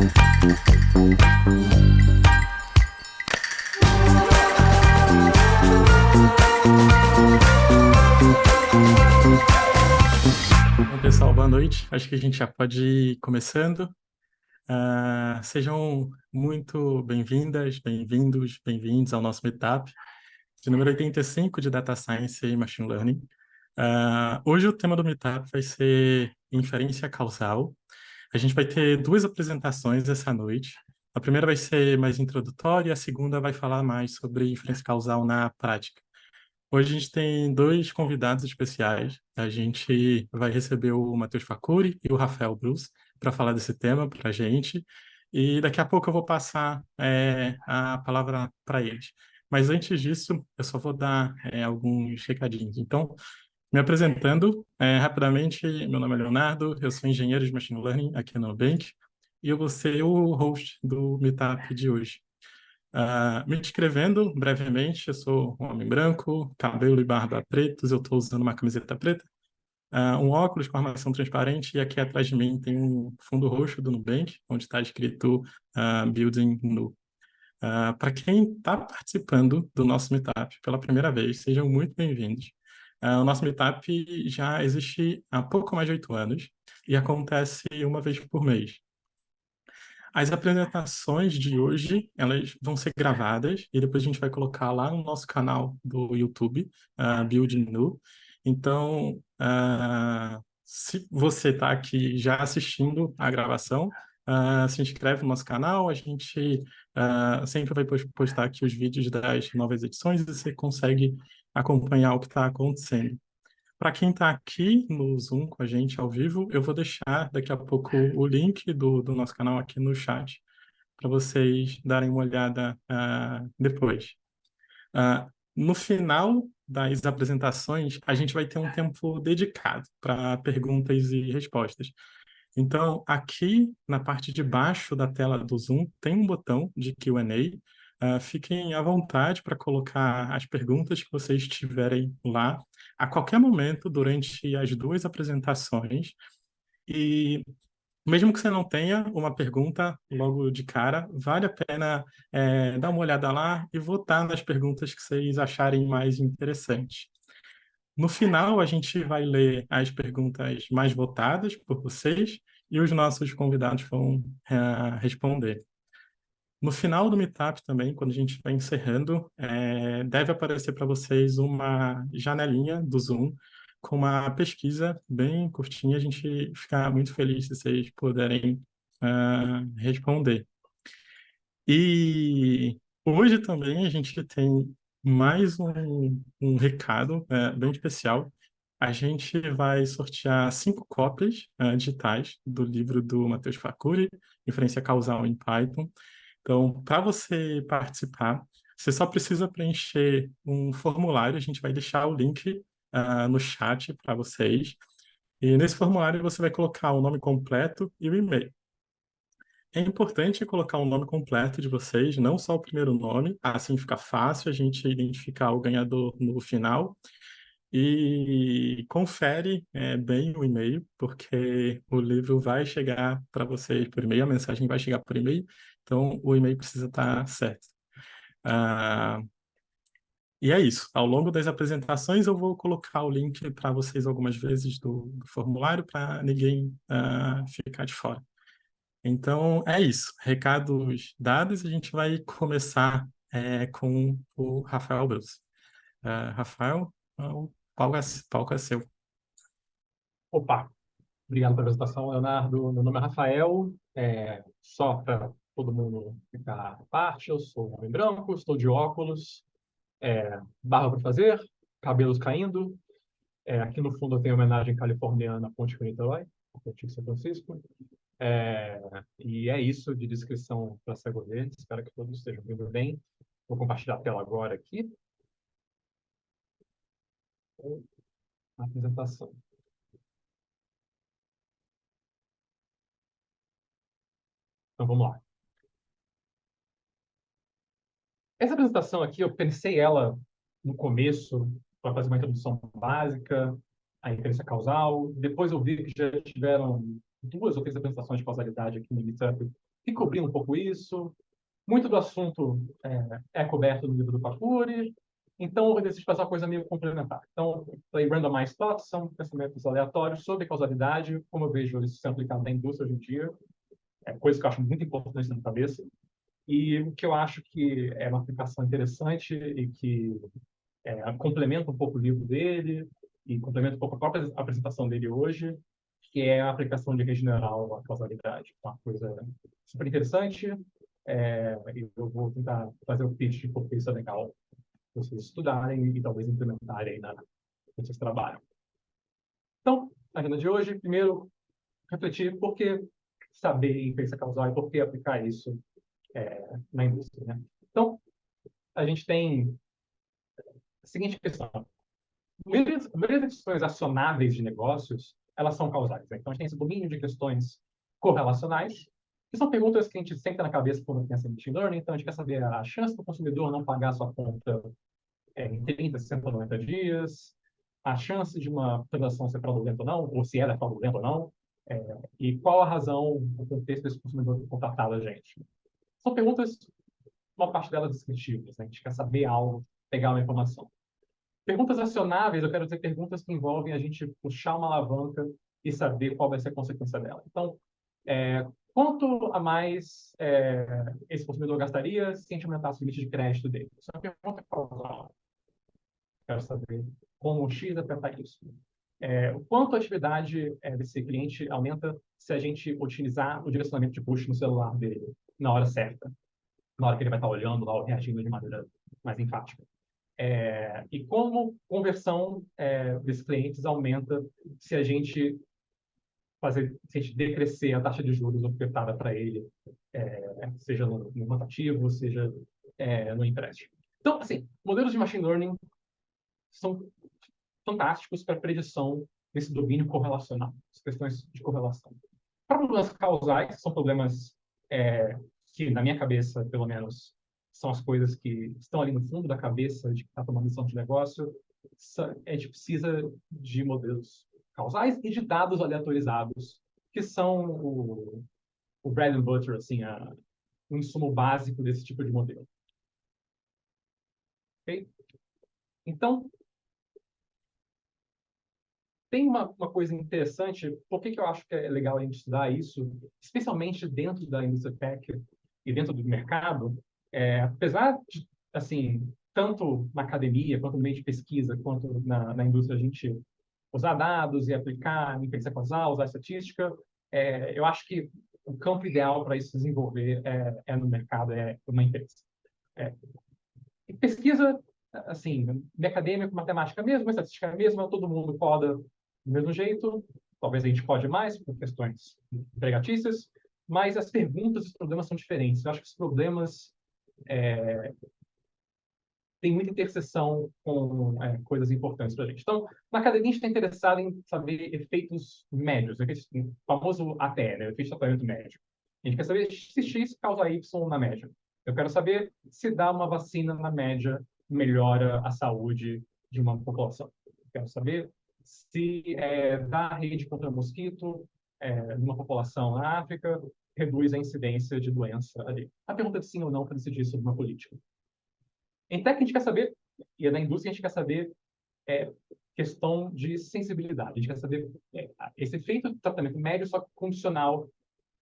Bom, pessoal, boa noite. Acho que a gente já pode ir começando. Sejam muito bem-vindas, bem-vindos, bem-vindos ao nosso Meetup de número 85 de Data Science e Machine Learning. Hoje o tema do Meetup vai ser inferência causal. A gente vai ter duas apresentações essa noite. A primeira vai ser mais introdutória e a segunda vai falar mais sobre inferência causal na prática. Hoje a gente tem dois convidados especiais. A gente vai receber o Matheus Facuri e o Rafael Bruce para falar desse tema para a gente. E daqui a pouco eu vou passar a palavra para eles. Mas antes disso, eu só vou dar alguns recadinhos. Então, me apresentando rapidamente, meu nome é Leonardo, eu sou engenheiro de Machine Learning aqui no Nubank e eu vou ser o host do Meetup de hoje. Me descrevendo brevemente, eu sou um homem branco, cabelo e barba pretos, eu estou usando uma camiseta preta, um óculos com armação transparente e aqui atrás de mim tem um fundo roxo do Nubank, onde está escrito Building Nu. Para quem está participando do nosso Meetup pela primeira vez, sejam muito bem-vindos. O nosso Meetup já existe há pouco mais de 8 anos e acontece uma vez por mês. As apresentações de hoje, elas vão ser gravadas e depois a gente vai colocar lá no nosso canal do YouTube, Build Nu. Então, se você está aqui já assistindo a gravação, se inscreve no nosso canal, a gente sempre vai postar aqui os vídeos das novas edições e você consegue acompanhar o que está acontecendo. Para quem está aqui no Zoom com a gente ao vivo, eu vou deixar daqui a pouco o link do nosso canal aqui no chat para vocês darem uma olhada depois. No final das apresentações, a gente vai ter um tempo dedicado para perguntas e respostas. Então, aqui na parte de baixo da tela do Zoom tem um botão de Q&A. Fiquem à vontade para colocar as perguntas que vocês tiverem lá a qualquer momento durante as duas apresentações. E mesmo que você não tenha uma pergunta logo de cara, vale a pena dar uma olhada lá e votar nas perguntas que vocês acharem mais interessantes. No final, a gente vai ler as perguntas mais votadas por vocês e os nossos convidados vão responder. No final do Meetup também, quando a gente vai encerrando, deve aparecer para vocês uma janelinha do Zoom com uma pesquisa bem curtinha. A gente fica muito feliz se vocês puderem responder. E hoje também a gente tem mais um recado bem especial. A gente vai sortear 5 cópias digitais do livro do Matheus Facuri, Inferência Causal em Python. Então, para você participar, você só precisa preencher um formulário. A gente vai deixar o link no chat para vocês. E nesse formulário você vai colocar o nome completo e o e-mail. É importante colocar o nome completo de vocês, não só o primeiro nome, assim fica fácil a gente identificar o ganhador no final. E confere bem o e-mail, porque o livro vai chegar para vocês por e-mail, a mensagem vai chegar por e-mail, então o e-mail precisa estar certo. Ah, e é isso. Ao longo das apresentações, eu vou colocar o link para vocês algumas vezes do formulário para ninguém ficar de fora. Então, é isso. Recados dados, a gente vai começar com o Rafael Bruce. Rafael, o palco é seu. Opa, obrigado pela apresentação, Leonardo. Meu nome é Rafael. Só para todo mundo ficar à parte, eu sou um homem branco, estou de óculos, barba para fazer, cabelos caindo. Aqui no fundo eu tenho homenagem californiana à Ponte de Niterói, a Ponte de São Francisco. E é isso de descrição para cego ver. Espero que todos estejam vendo bem. Vou compartilhar a tela agora aqui. A apresentação. Então vamos lá. Essa apresentação aqui, eu pensei ela no começo para fazer uma introdução básica à inferência causal. Depois eu vi que já tiveram 2 ou 3 apresentações de causalidade aqui no Meetup e cobrir um pouco isso. Muito do assunto é coberto no livro do Papuri, então eu decidi fazer uma coisa meio complementar. Então, falei randomized thoughts, são pensamentos aleatórios sobre causalidade, como eu vejo isso sendo aplicado na indústria hoje em dia, coisa que eu acho muito importante na cabeça, e o que eu acho que é uma aplicação interessante e que complementa um pouco o livro dele e complementa um pouco a própria apresentação dele hoje, que é a aplicação de rede general à causalidade. Uma coisa super interessante. E eu vou tentar fazer o pitch porque isso é legal vocês estudarem e talvez implementarem no seus trabalhos. Então, a agenda de hoje, primeiro, refletir por que saber inferência causal e por que aplicar isso na indústria. Né? Então, a gente tem a seguinte questão. A maioria das questões acionáveis de negócios, elas são causais. Né? Então, a gente tem esse domínio de questões correlacionais, que são perguntas que a gente sempre tem na cabeça quando pensa em machine learning. Então, a gente quer saber a chance do consumidor não pagar a sua conta em 30, 60, 90 dias, a chance de uma transação ser fraudulenta ou não, ou se ela é fraudulenta ou não, e qual a razão, o contexto desse consumidor ter contatado a gente. São perguntas, uma parte delas descritivas. Né? A gente quer saber algo, pegar uma informação. Perguntas acionáveis, eu quero dizer perguntas que envolvem a gente puxar uma alavanca e saber qual vai ser a consequência dela. Então, quanto a mais esse consumidor gastaria se a gente aumentasse o limite de crédito dele? Isso é uma pergunta causal. Quero saber como o X afeta isso. O quanto a atividade desse cliente aumenta se a gente utilizar o direcionamento de push no celular dele na hora certa, na hora que ele vai estar olhando lá ou reagindo de maneira mais enfática. E como conversão desses clientes aumenta se a gente decrescer a taxa de juros ofertada para ele, seja no rotativo, seja no empréstimo. Então, assim, modelos de machine learning são fantásticos para predição desse domínio correlacional, as questões de correlação. Problemas causais são problemas que, na minha cabeça, pelo menos, são as coisas que estão ali no fundo da cabeça de quem está tomando decisão de negócio. A gente precisa de modelos causais e de dados aleatorizados, que são o bread and butter, assim, o insumo básico desse tipo de modelo. Okay? Então, tem uma coisa interessante, por que eu acho que é legal a gente estudar isso, especialmente dentro da indústria tech e dentro do mercado, apesar de, assim, tanto na academia, quanto no meio de pesquisa, quanto na indústria, a gente usar dados e aplicar inferência causal, usar estatística, eu acho que o campo ideal para isso se desenvolver no mercado, uma empresa. E pesquisa, assim, de acadêmico, matemática mesmo, estatística mesmo, todo mundo coda do mesmo jeito. Talvez a gente code mais por questões empregatícias, mas as perguntas e os problemas são diferentes. Eu acho que os problemas têm muita interseção com coisas importantes para a gente. Então, na academia, a gente está interessado em saber efeitos médios, o famoso ATE, né? Efeito de tratamento médio. A gente quer saber se X causa Y na média. Eu quero saber se dar uma vacina na média melhora a saúde de uma população. Eu quero saber se dar rede contra mosquito numa população na África reduz a incidência de doença ali. A pergunta de sim ou não para decidir sobre uma política. Em tech, a gente quer saber, e na indústria, a gente quer saber questão de sensibilidade. A gente quer saber esse efeito de tratamento médio, só que condicional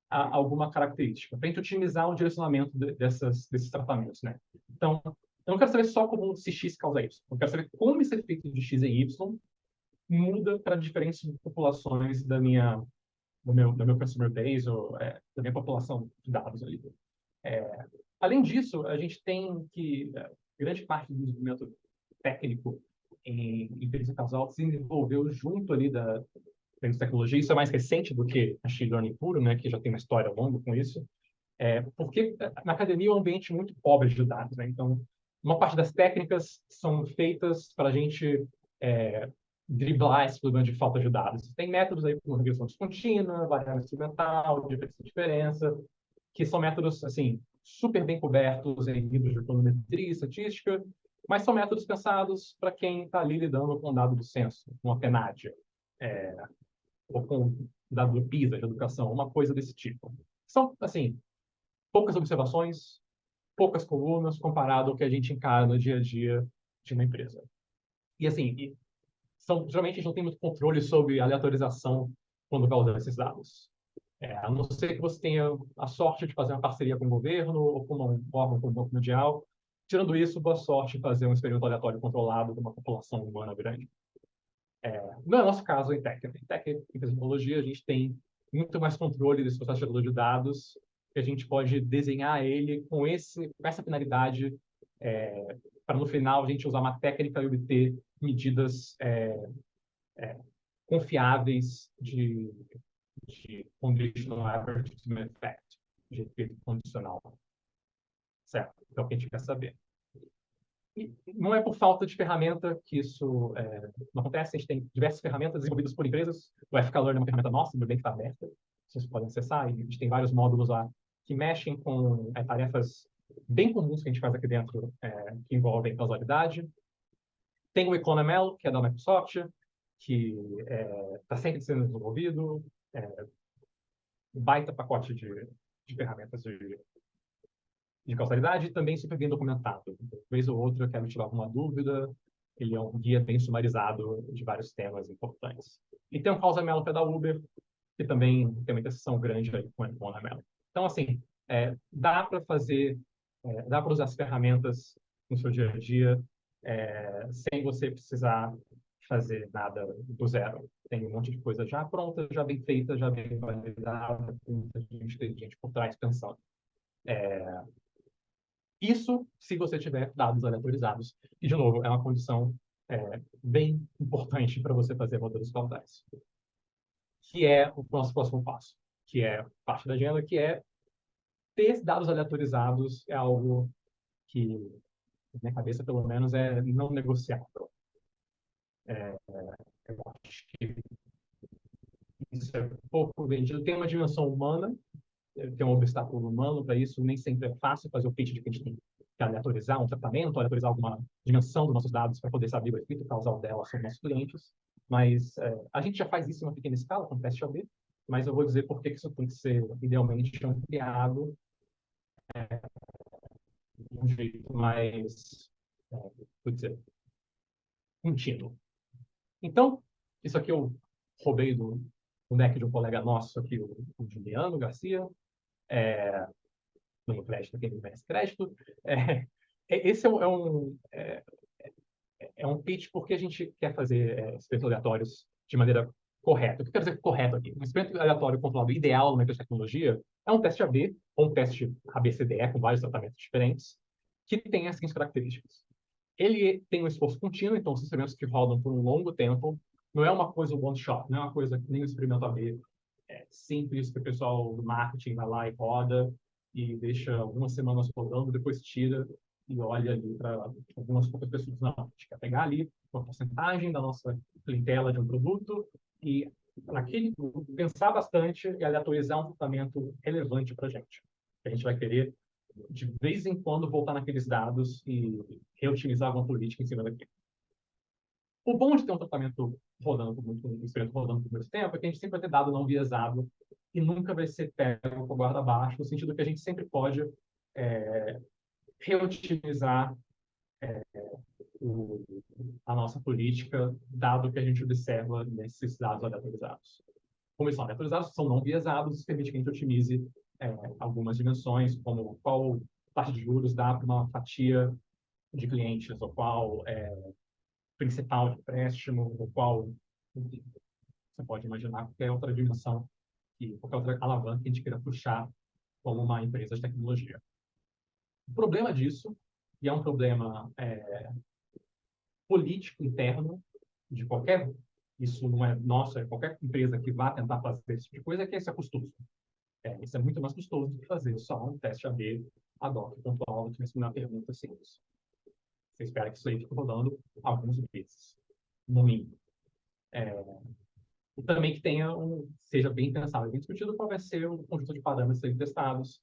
a alguma característica, para a gente otimizar o direcionamento desses tratamentos. Né? Então, eu não quero saber só como se X causa Y. Eu quero saber como esse efeito de X em Y muda para diferentes populações do meu customer base, ou da minha população de dados ali. Além disso, a gente tem que grande parte do desenvolvimento técnico em inferência causal se desenvolveu junto ali da tecnologia. Isso é mais recente do que machine learning puro, né, que já tem uma história longa com isso. Porque na academia é um ambiente muito pobre de dados. Né? Então, uma parte das técnicas são feitas para a gente driblar esse problema de falta de dados. Tem métodos aí como regressão descontínua, variável experimental, diferença, que são métodos assim super bem cobertos em livros de econometria e estatística, mas são métodos pensados para quem está ali lidando com dado do censo, com a PNAD, ou com dado do PISA de educação, uma coisa desse tipo. São, assim, poucas observações, poucas colunas, comparado ao que a gente encara no dia a dia de uma empresa. E assim, geralmente a gente não tem muito controle sobre aleatorização quando vai usar esses dados. A não ser que você tenha a sorte de fazer uma parceria com o governo ou com um órgão como o Banco Mundial. Tirando isso, boa sorte em fazer um experimento aleatório controlado com uma população humana grande. No nosso caso, em Tech, em tecnologia, a gente tem muito mais controle desse processo gerador de dados, que a gente pode desenhar ele com essa finalidade, para no final a gente usar uma técnica e obter medidas confiáveis de conditional average estimate effect, de efeito condicional. Certo? Então, o que a gente quer saber. E não é por falta de ferramenta que isso não acontece. A gente tem diversas ferramentas desenvolvidas por empresas. O FK-Learn é uma ferramenta nossa, muito bem que está aberta. Vocês podem acessar. E a gente tem vários módulos lá que mexem com tarefas bem comuns que a gente faz aqui dentro, que envolvem causalidade. Tem o EconoML, que é da Microsoft, que está sempre sendo desenvolvido. Um baita pacote de ferramentas de causalidade e também super bem documentado. Vez ou outra eu quero tirar alguma dúvida, ele é um guia bem sumarizado de vários temas importantes. E tem um CausaML que é da Uber, que também tem uma interseção grande aí com o AML. Então, assim, dá para fazer, dá para usar as ferramentas no seu dia a dia, sem você precisar fazer nada do zero. Tem um monte de coisa já pronta, já bem feita, já bem validada, com muita gente por trás pensando. Isso se você tiver dados aleatorizados. E, de novo, é uma condição bem importante para você fazer modelos causais. Que é o nosso próximo passo, que é parte da agenda, que é ter dados aleatorizados é algo que, na minha cabeça, pelo menos, é não negociável. Eu acho que isso é pouco vendido. Tem uma dimensão humana, tem um obstáculo humano para isso. Nem sempre é fácil fazer o pitch de que a gente tem que aleatorizar um tratamento, aleatorizar alguma dimensão dos nossos dados para poder saber o efeito causal dela sobre nossos clientes. Mas a gente já faz isso em uma pequena escala, com teste AB, mas eu vou dizer por que isso tem que ser, idealmente, ampliado de um jeito mais, vou dizer, contínuo. Então, isso aqui eu roubei do deck de um colega nosso aqui, o Juliano Garcia, no crédito, quem não merece crédito. Esse é um pitch porque a gente quer fazer experimentos aleatórios de maneira correta. O que eu quero dizer correto aqui? Um experimento aleatório controlado ideal numa empresa de tecnologia é um teste AB, ou um teste ABCDE, com vários tratamentos diferentes, que tem as seguintes características. Ele tem um esforço contínuo, então são experimentos que rodam por um longo tempo. Não é uma coisa one shot, não é uma coisa que nem o experimento AB simples que o pessoal do marketing vai lá e roda e deixa algumas semanas rodando, depois tira e olha ali para algumas poucas pessoas. Não, a gente quer pegar ali uma porcentagem da nossa clientela de um produto e, naquele produto, pensar bastante e aleatorizar um tratamento relevante para a gente. A gente vai querer, de vez em quando, voltar naqueles dados e reotimizar alguma política em cima daquilo. O bom de ter um tratamento rodando por muito, experimento rodando por muito tempo é que a gente sempre vai ter dado não viesado e nunca vai ser pego com a guarda abaixo, no sentido que a gente sempre pode reotimizar a nossa política, dado que a gente observa nesses dados aleatorizados. Como eles são aleatorizados, são não viesados, isso permite que a gente otimize algumas dimensões, como qual taxa de juros dá para uma fatia de clientes, ou qual principal de empréstimo, ou qual, enfim, você pode imaginar qualquer outra dimensão, qualquer outra alavanca que a gente queira puxar como uma empresa de tecnologia. O problema disso, e é um problema político interno de qualquer, isso não é nosso, é qualquer empresa que vá tentar fazer esse tipo de coisa, é que isso é custoso. Isso é muito mais custoso do que fazer só um teste AB ad hoc pontual, que responder uma pergunta simples. Você espera que isso aí fique rodando alguns meses, no mínimo. E também que seja bem pensado e bem discutido qual vai ser o conjunto de parâmetros a serem testados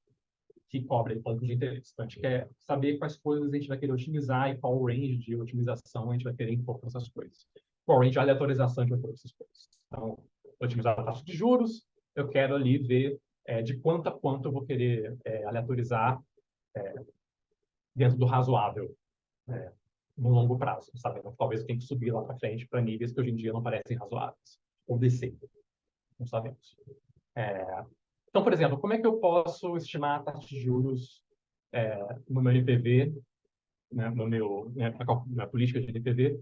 que cobre pontos de interesse. Então, a gente quer saber quais coisas a gente vai querer otimizar e qual range de otimização a gente vai querer impor para essas coisas. Qual range de aleatorização a gente vai impor para essas coisas. Então, otimizar a taxa de juros, eu quero ali ver de quanto a quanto eu vou querer aleatorizar dentro do razoável, é, no longo prazo, sabe? Então, talvez eu tenha que subir lá para frente para níveis que hoje em dia não parecem razoáveis, ou descer, não sabemos. Então, por exemplo, como é que eu posso estimar a taxa de juros no meu NPV, né, na política de NPV,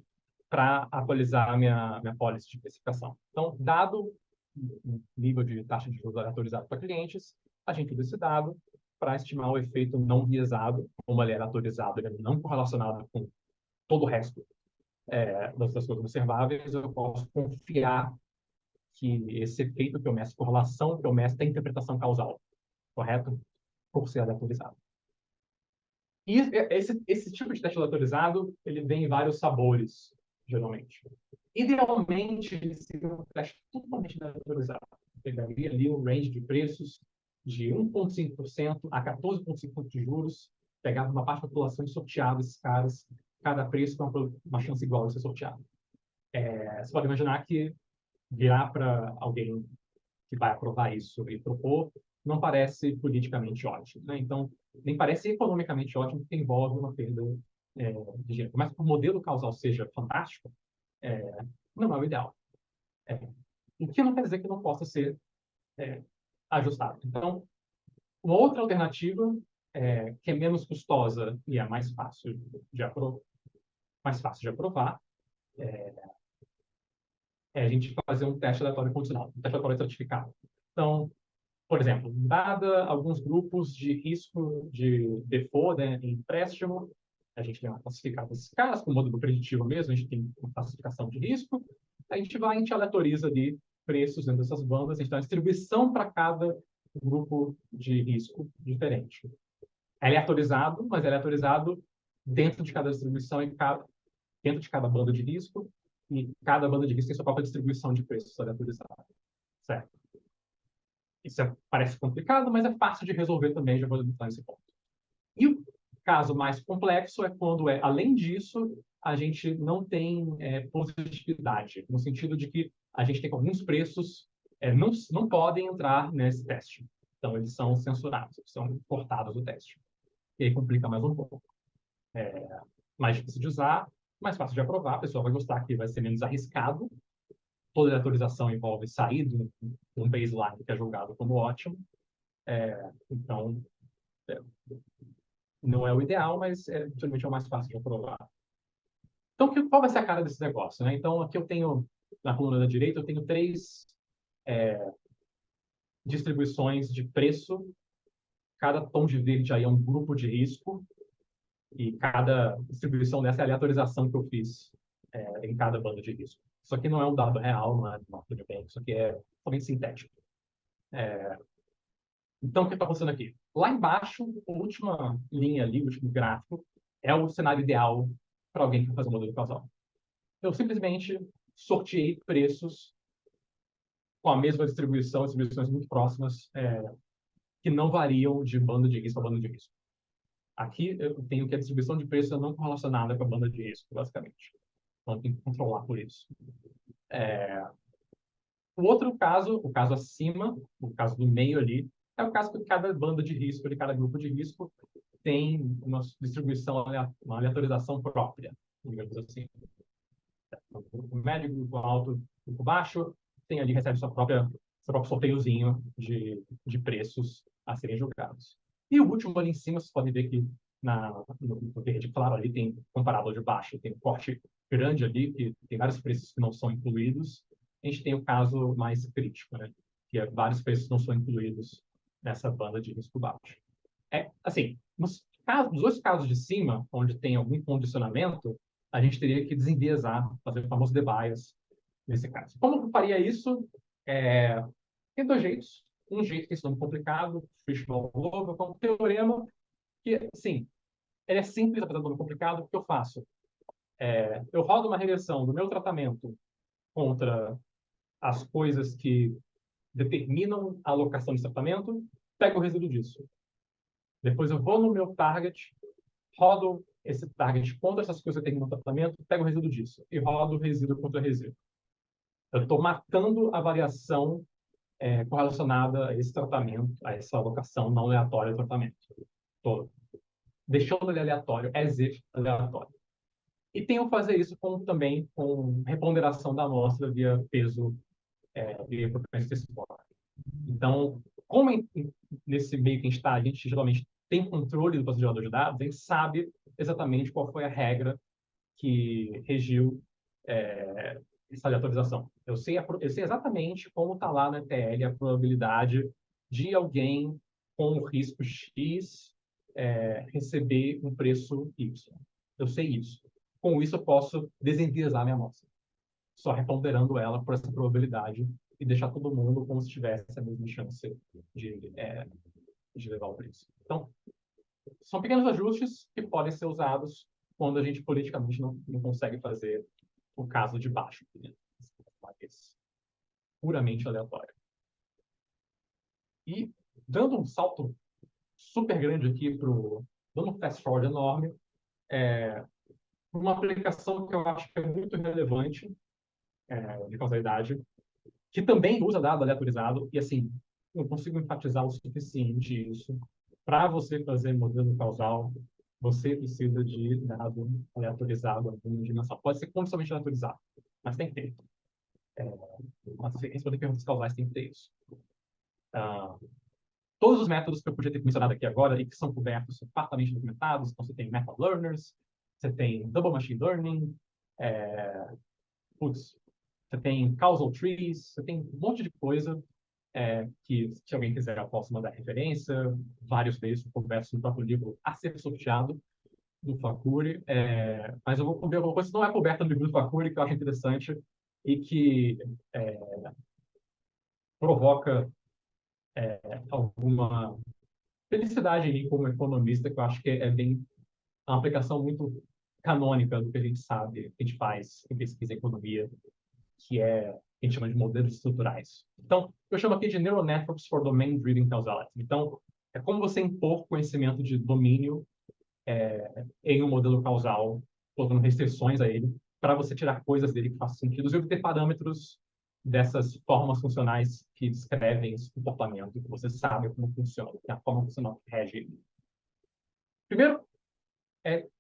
para atualizar a minha policy de precificação? Então, dado o nível de taxa de juros aleatorizado para clientes, a gente usa esse dado para estimar o efeito não biasado, como ele é aleatorizado, ele é não correlacionado com todo o resto das coisas observáveis, eu posso confiar que esse efeito que eu meço, correlação que eu meço, tem interpretação causal, correto? Por ser aleatorizado. E esse tipo de teste aleatorizado, ele vem em vários sabores, geralmente. Idealmente, ele seria um teste totalmente aleatorizado. Pegaria ali um range de preços de 1,5% a 14,5% de juros, pegava uma parte da população e sorteava esses caras, cada preço com uma chance igual de ser sorteado. Você pode imaginar que virar para alguém que vai aprovar isso e propor não parece politicamente ótimo, né? Então, nem parece economicamente ótimo, porque envolve uma perda de dinheiro. Mas que o modelo causal seja fantástico, não é o ideal. O que não quer dizer que não possa ser ajustado. Então, uma outra alternativa, que é menos custosa e é mais fácil de aprovar, a gente fazer um teste aleatório condicional, um teste aleatório estratificado. Então, por exemplo, dada alguns grupos de risco de default, né, em empréstimo, a gente tem uma classificada desses caras, com modelo preditivo mesmo, a gente tem uma classificação de risco, a gente aleatoriza ali preços dentro dessas bandas, a gente dá uma distribuição para cada grupo de risco diferente. É aleatorizado, mas é aleatorizado dentro de cada distribuição e dentro de cada banda de risco, e cada banda de risco tem sua própria distribuição de preços aleatorizados. Certo? Isso parece complicado, mas é fácil de resolver também, já vou entrar nesse ponto. E o caso mais complexo é quando, além disso, a gente não tem positividade, no sentido de que a gente tem que alguns preços não podem entrar nesse teste. Então, eles são censurados, eles são cortados do teste. E aí complica mais um pouco. Mais difícil de usar, mais fácil de aprovar, a pessoa vai gostar que vai ser menos arriscado. Toda aleatorização envolve sair de um baseline que é julgado como ótimo. Então, não é o ideal, mas geralmente é o mais fácil de aprovar. Então, qual vai ser a cara desse negócio, né? Então, aqui eu tenho, na coluna da direita, eu tenho 3 distribuições de preço. Cada tom de verde aí é um grupo de risco, e cada distribuição dessa é a aleatorização que eu fiz em cada banda de risco. Isso aqui não é um dado real, não é uma Bank, isso aqui é somente sintético. Então, o que está acontecendo aqui? Lá embaixo, a última linha ali, o último gráfico, é o cenário ideal para alguém que vai fazer um modelo causal. Eu simplesmente sorteei preços com a mesma distribuição, distribuições muito próximas, que não variam de banda de risco a banda de risco. Aqui eu tenho que a distribuição de preços é não correlacionada com a banda de risco, basicamente. Então, eu tenho que controlar por isso. O outro caso, o caso acima, o caso do meio ali, é o caso que cada banda de risco, de cada grupo de risco, tem uma distribuição, uma aleatorização própria, digamos assim. O grupo médio, o grupo alto, o grupo baixo, tem ali, recebe seu próprio sorteiozinho de preços a serem julgados. E o último ali em cima, vocês podem ver que no verde claro ali tem, comparado ao de baixo, tem um corte grande ali, que tem vários preços que não são incluídos. A gente tem o caso mais crítico, né? Que é vários preços não são incluídos nessa banda de risco baixo. Assim, nos 2 casos de cima, onde tem algum condicionamento, a gente teria que desenviesar, fazer o famoso debias nesse caso. Como eu faria isso? Tem 2 jeitos. Um jeito que é esse nome complicado, Fishbone-Lova, com um teorema que, sim, ele é simples, apesar do nome complicado. O que eu faço? Eu rodo uma regressão do meu tratamento contra as coisas que determinam a alocação de tratamento, pego o resíduo disso. Depois eu vou no meu target, rodo esse target contra essas coisas que determinam o tratamento, pego o resíduo disso e rodo o resíduo contra o resíduo. Eu estou matando a variação correlacionada a esse tratamento, a essa alocação não aleatória do tratamento. Tô deixando ele aleatório, as if aleatório. E tenho que fazer isso também com reponderação da amostra via peso, via propensity score. Então, como nesse meio que a gente geralmente tem controle do processador de dados, a gente sabe exatamente qual foi a regra que regiu essa aleatorização. Eu sei exatamente como está lá na ETL a probabilidade de alguém com o risco X receber um preço Y. Eu sei isso. Com isso, eu posso desenviesar minha amostra, só reponderando ela por essa probabilidade e deixar todo mundo como se tivesse a mesma chance de levar o preço. Então, são pequenos ajustes que podem ser usados quando a gente politicamente não consegue fazer o caso de baixo, né? Puramente aleatório. E dando um salto super grande aqui dando um fast forward enorme, uma aplicação que eu acho que é muito relevante de causalidade, que também usa dado aleatorizado, e assim, eu consigo enfatizar o suficiente isso. Para você fazer modelo causal, você precisa de dado aleatorizado, alguma dimensão. Pode ser condicionalmente aleatorizado, mas tem que ter. Mas responder perguntas causais tem que ter isso. Todos os métodos que eu podia ter mencionado aqui agora e que são cobertos, são fartamente documentados. Então, você tem method learners, você tem double machine learning, você tem causal trees, você tem um monte de coisa que, se alguém quiser, eu posso mandar referência. Vários deles conversam no próprio livro A Ser Sorteado, do Facuri. Mas eu vou cobrir alguma coisa que não é coberta no livro do Facuri, que eu acho interessante e que provoca alguma felicidade em mim como economista, que eu acho que uma aplicação muito canônica do que a gente sabe, que a gente faz em pesquisa em economia, que a gente chama de modelos estruturais. Então, eu chamo aqui de Neural Networks for Domain Driven Causality. Então, é como você impor conhecimento de domínio em um modelo causal, colocando restrições a ele, para você tirar coisas dele que façam sentido e obter parâmetros dessas formas funcionais que descrevem esse comportamento, que você sabe como funciona, que é a forma funcional que rege ele. Primeiro,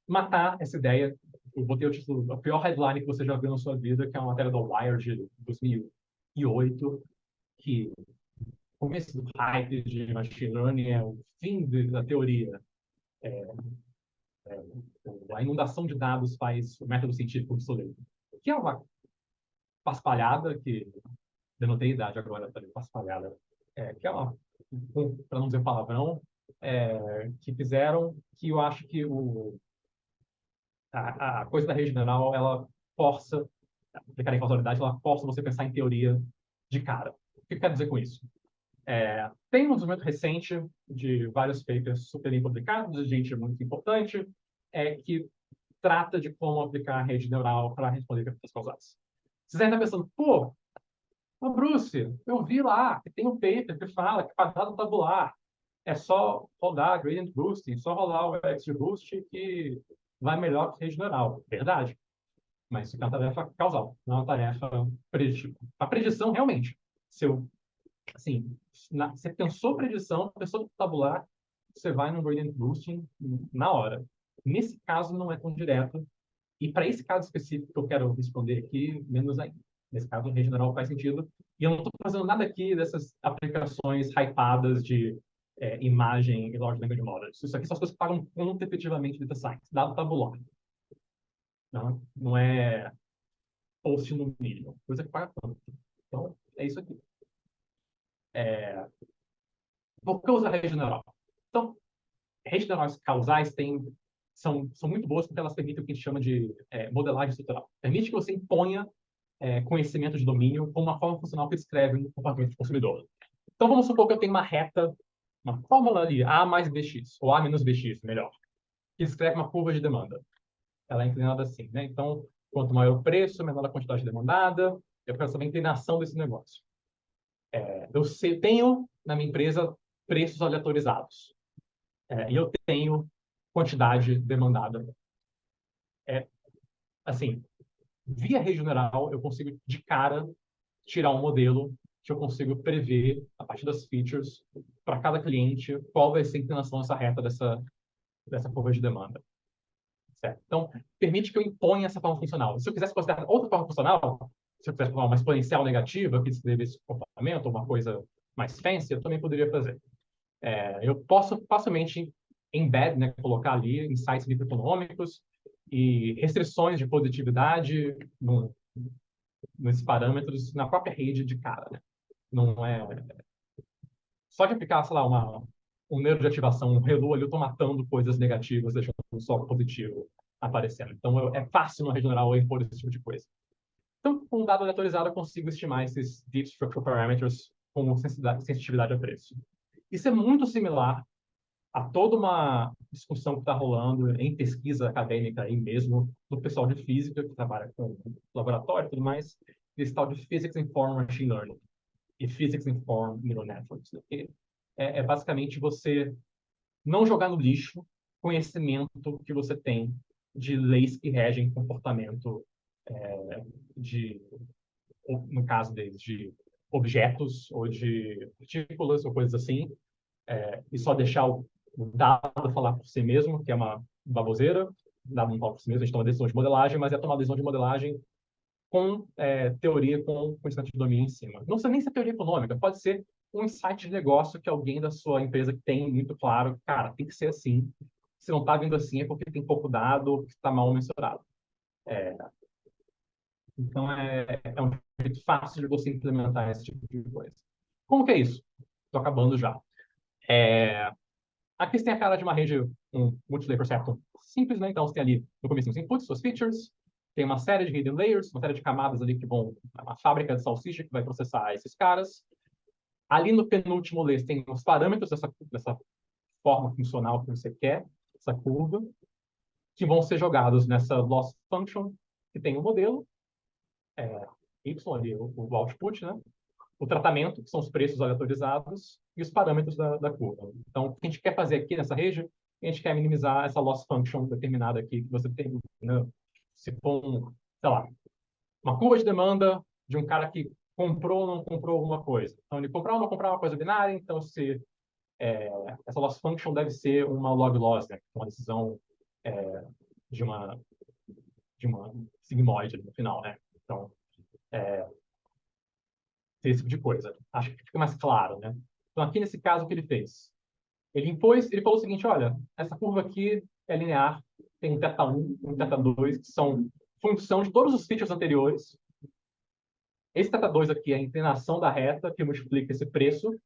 matar essa ideia. Eu botei o título, a pior headline que você já viu na sua vida, que é uma matéria do Wired de 2008, que o começo do hype de machine learning é o fim da teoria. A inundação de dados faz o método científico obsoleto. Que é uma paspalhada, que denotei a idade agora, paspalhada, que é uma, para não dizer palavrão, que fizeram, que eu acho que a coisa da rede neural, ela força, aplicar em causalidade, ela força você pensar em teoria de cara. O que eu quero dizer com isso? Tem um desenvolvimento recente de vários papers super bem publicados, de gente muito importante, que trata de como aplicar a rede neural para responder perguntas causais. Vocês ainda pensando, pô, Bruce, eu vi lá que tem um paper que fala que para dado tabular é só rodar gradient boosting, só rolar o XGBoost que vai melhor que a rede neural. Verdade. Mas isso é uma tarefa causal, não é uma tarefa preditiva. A predição, realmente, se eu, assim, você pensou predição, pensou tabular, você vai no gradient boosting na hora. Nesse caso, não é tão direto. E para esse caso específico que eu quero responder aqui, menos ainda. Nesse caso, a rede neural faz sentido. E eu não estou fazendo nada aqui dessas aplicações hypadas de imagem e large language models. Isso aqui são as coisas que pagam conta efetivamente de data science, dado tabular. Não é post no mínimo, coisa que paga conta. Então, é isso aqui. Por que usar rede neural? Então, redes neurais causais são muito boas porque elas permitem o que a gente chama de modelagem estrutural. Permite que você imponha conhecimento de domínio como uma forma funcional que descreve um comportamento de consumidor. Então, vamos supor que eu tenho uma reta, uma fórmula ali, A mais BX, ou A menos BX, melhor, que descreve uma curva de demanda. Ela é inclinada assim, né? Então, quanto maior o preço, menor a quantidade demandada. Eu quero saber a inclinação desse negócio. Eu tenho, na minha empresa, preços aleatorizados. E eu tenho quantidade demandada. Assim, via rede neural, eu consigo, de cara, tirar um modelo que eu consigo prever, a partir das features, para cada cliente, qual vai ser a inclinação dessa reta dessa curva de demanda. Certo? Então, permite que eu imponha essa forma funcional. Se eu quisesse considerar outra forma funcional, se eu quisesse formar uma exponencial negativa que descreve esse comportamento, ou uma coisa mais fancy, eu também poderia fazer. Eu posso facilmente embed, né, colocar ali insights microeconômicos e restrições de positividade nesses parâmetros na própria rede de cara. Né? Não é só de aplicar, sei lá, um neuro de ativação, um relu ali, eu estou matando coisas negativas, deixando só positivo aparecendo. Então, é fácil no rede neural eu impor esse tipo de coisa. Então, com um dado aleatorizado, eu consigo estimar esses Deep Structural Parameters com sensitividade a preço. Isso é muito similar a toda uma discussão que está rolando em pesquisa acadêmica aí mesmo, do pessoal de física, que trabalha com laboratório e tudo mais, esse tal de Physics Informed Machine Learning e Physics Informed Neural Networks. Né? É basicamente você não jogar no lixo conhecimento que você tem de leis que regem comportamento de, no caso deles, de objetos ou de partículas ou coisas assim, e só deixar o dado falar por si mesmo, que é uma baboseira. O dado não fala por si mesmo, a gente toma decisão de modelagem, mas é tomar decisão de modelagem com teoria, com conhecimento de domínio em cima. Não precisa nem ser teoria econômica, pode ser um insight de negócio que alguém da sua empresa tem muito claro, cara, tem que ser assim. Se não está vindo assim é porque tem pouco dado ou está mal mensurado. Então, é um jeito fácil de você implementar esse tipo de coisa. Como que é isso? Estou acabando já. Aqui você tem a cara de uma rede, um multi-layer perceptron simples, né? Então, você tem ali no começo os inputs, suas features, tem uma série de hidden layers, uma série de camadas ali que vão, uma fábrica de salsicha que vai processar esses caras. Ali no penúltimo layer, você tem os parâmetros dessa forma funcional que você quer, essa curva, que vão ser jogados nessa loss function, que tem o modelo, y ali, o output, né? O tratamento, que são os preços aleatorizados, e os parâmetros da curva. Então, o que a gente quer fazer aqui nessa rede, a gente quer minimizar essa loss function determinada aqui, que você tem, né? Se for, sei lá, uma curva de demanda de um cara que comprou ou não comprou alguma coisa. Então, ele comprar ou não comprar uma coisa binária, então se essa loss function deve ser uma log loss, né? Uma decisão de uma sigmoide no final, né? Então, esse tipo de coisa. Acho que fica mais claro, né? Então, aqui nesse caso, o que ele fez? Ele falou o seguinte, olha, essa curva aqui é linear, tem um θ1, um θ2, que são função de todos os features anteriores. Esse θ2 aqui é a inclinação da reta, que multiplica esse preço.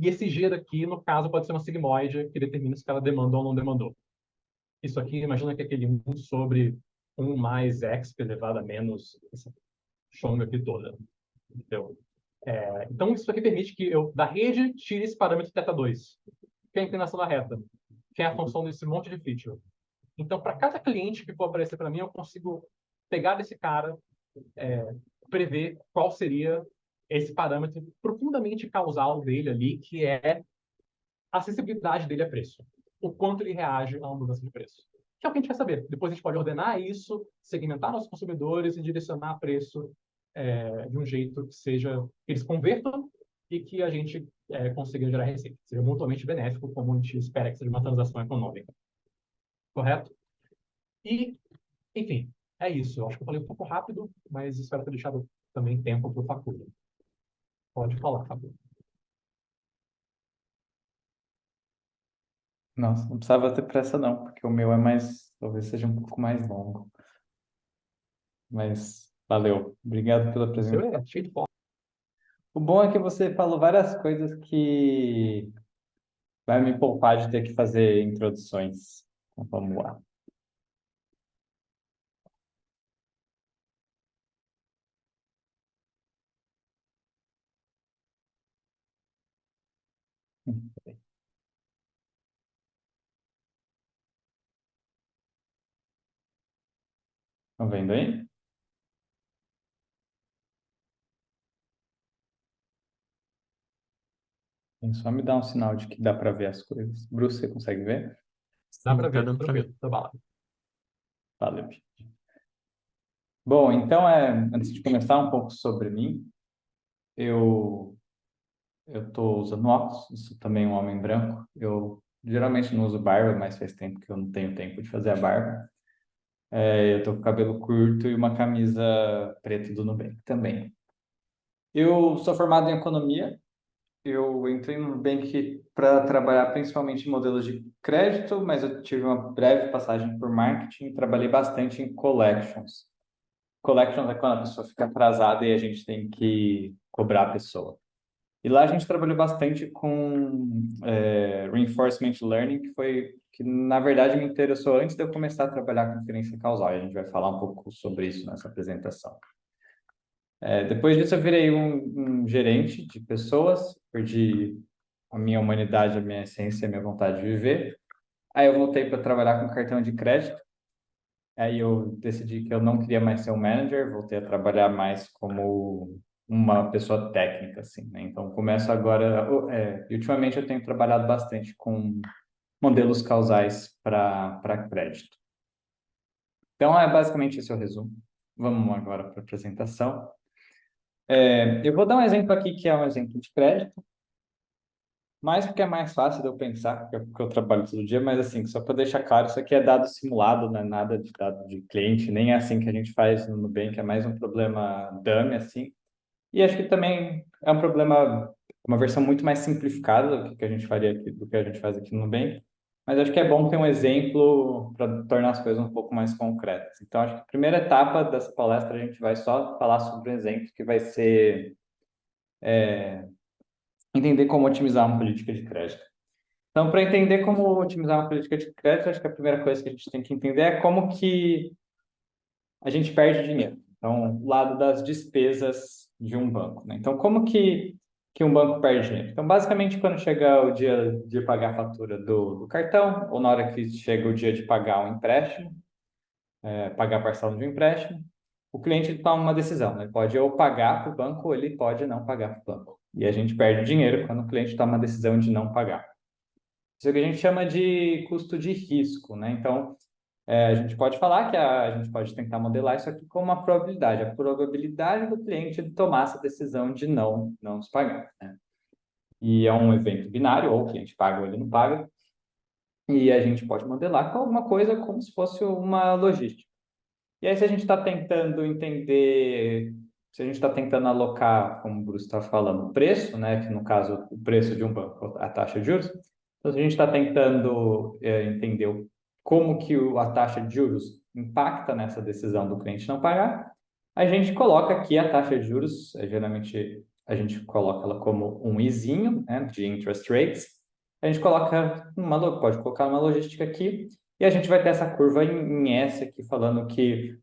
E esse G daqui, no caso, pode ser uma sigmoide, que determina se ela demandou ou não demandou. Isso aqui, imagina que é aquele 1 sobre 1 mais x elevado a menos essa chonga aqui toda. Entendeu? Então, isso aqui permite que eu, da rede, tire esse parâmetro θ2, que é a inclinação da reta, que é a função desse monte de feature. Então, para cada cliente que for aparecer para mim, eu consigo pegar desse cara, prever qual seria esse parâmetro profundamente causal dele ali, que é a sensibilidade dele a preço. O quanto ele reage a uma mudança de preço. Que é o que a gente quer saber. Depois a gente pode ordenar isso, segmentar nossos consumidores e direcionar preço de um jeito que seja que eles convertam e que a gente consiga gerar receita. Seja mutuamente benéfico, como a gente espera que seja uma transação econômica. Correto? E, enfim, é isso. Eu acho que eu falei um pouco rápido, mas espero ter deixado também tempo para o Facura. Pode falar, Facura. Nossa, não precisava ter pressa não, porque o meu é mais, talvez seja um pouco mais longo. Mas valeu, obrigado pela O seu apresentação. é cheio de foto. O bom é que você falou várias coisas que vai me poupar de ter que fazer introduções. Então, vamos lá. Estão vendo aí? Tem só me dar um sinal de que dá para ver as coisas. Bruce, você consegue ver? Dá Sim, para tá ver, dando para ver. tranquilo, tá bala. Valeu. Bom, então, antes de começar um pouco sobre mim, Eu estou usando óculos, sou também um homem branco. Eu geralmente não uso barba, mas faz tempo que eu não tenho tempo de fazer a barba. Eu tô com cabelo curto e uma camisa preta do Nubank também. Eu sou formado em economia. Eu entrei no Nubank para trabalhar principalmente em modelos de crédito, mas eu tive uma breve passagem por marketing e trabalhei bastante em collections. Collections é quando a pessoa fica atrasada e a gente tem que cobrar a pessoa. E lá a gente trabalhou bastante com reinforcement learning, que na verdade me interessou antes de eu começar a trabalhar com inferência causal. E a gente vai falar um pouco sobre isso nessa apresentação. Depois disso eu virei um gerente de pessoas, perdi a minha humanidade, a minha essência, a minha vontade de viver. Aí eu voltei para trabalhar com cartão de crédito. Aí eu decidi que eu não queria mais ser um manager, voltei a trabalhar mais como uma pessoa técnica, assim, né? Então, começo agora... e ultimamente eu tenho trabalhado bastante com modelos causais para crédito. Então, basicamente esse é o resumo. Vamos agora para a apresentação. Eu vou dar um exemplo aqui que é um exemplo de crédito, mais porque é mais fácil de eu pensar, porque eu trabalho todo dia, mas assim, só para deixar claro, isso aqui é dado simulado, não é nada de dado de cliente, nem é assim que a gente faz no Nubank, é mais um problema dummy, assim. E acho que também é um problema, uma versão muito mais simplificada do que a gente faria aqui, do que a gente faz aqui no Nubank, mas acho que é bom ter um exemplo para tornar as coisas um pouco mais concretas. Então, acho que a primeira etapa dessa palestra a gente vai só falar sobre um exemplo que vai ser entender como otimizar uma política de crédito. Então, para entender como otimizar uma política de crédito, acho que a primeira coisa que a gente tem que entender é como que a gente perde dinheiro. Então, o lado das despesas de um banco, né? Então, como que um banco perde dinheiro? Então, basicamente, quando chega o dia de pagar a fatura do cartão, ou na hora que chega o dia de pagar um empréstimo, pagar a parcela de um empréstimo, o cliente toma uma decisão, né? Ele pode ou pagar para o banco ou ele pode não pagar para o banco. E a gente perde dinheiro quando o cliente toma a decisão de não pagar. Isso é o que a gente chama de custo de risco, né? Então, a gente pode falar que a gente pode tentar modelar isso aqui como uma probabilidade, a probabilidade do cliente de tomar essa decisão de não nos pagar, né? E é um evento binário, ou o cliente paga ou ele não paga, e a gente pode modelar com alguma coisa como se fosse uma logística. E aí, se a gente está tentando entender, se a gente está tentando alocar, como o Bruce está falando, o preço, né, que no caso o preço de um banco, a taxa de juros, então se a gente está tentando entender como que a taxa de juros impacta nessa decisão do cliente não pagar, a gente coloca aqui a taxa de juros, geralmente a gente coloca ela como um izinho, né, de interest rates, a gente coloca pode colocar uma logística aqui, e a gente vai ter essa curva em S aqui, falando que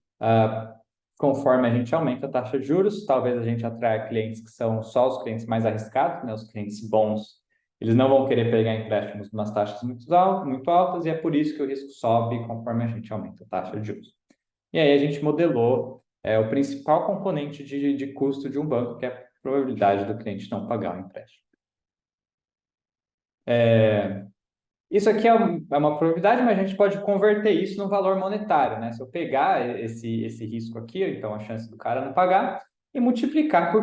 conforme a gente aumenta a taxa de juros, talvez a gente atraia clientes que são só os clientes mais arriscados, né? Os clientes bons, eles não vão querer pegar empréstimos com umas taxas muito altas, e é por isso que o risco sobe conforme a gente aumenta a taxa de juros. E aí a gente modelou o principal componente de custo de um banco, que é a probabilidade do cliente não pagar o empréstimo. Isso aqui é uma probabilidade, mas a gente pode converter isso no valor monetário, né? Se eu pegar esse risco aqui, então a chance do cara não pagar, e multiplicar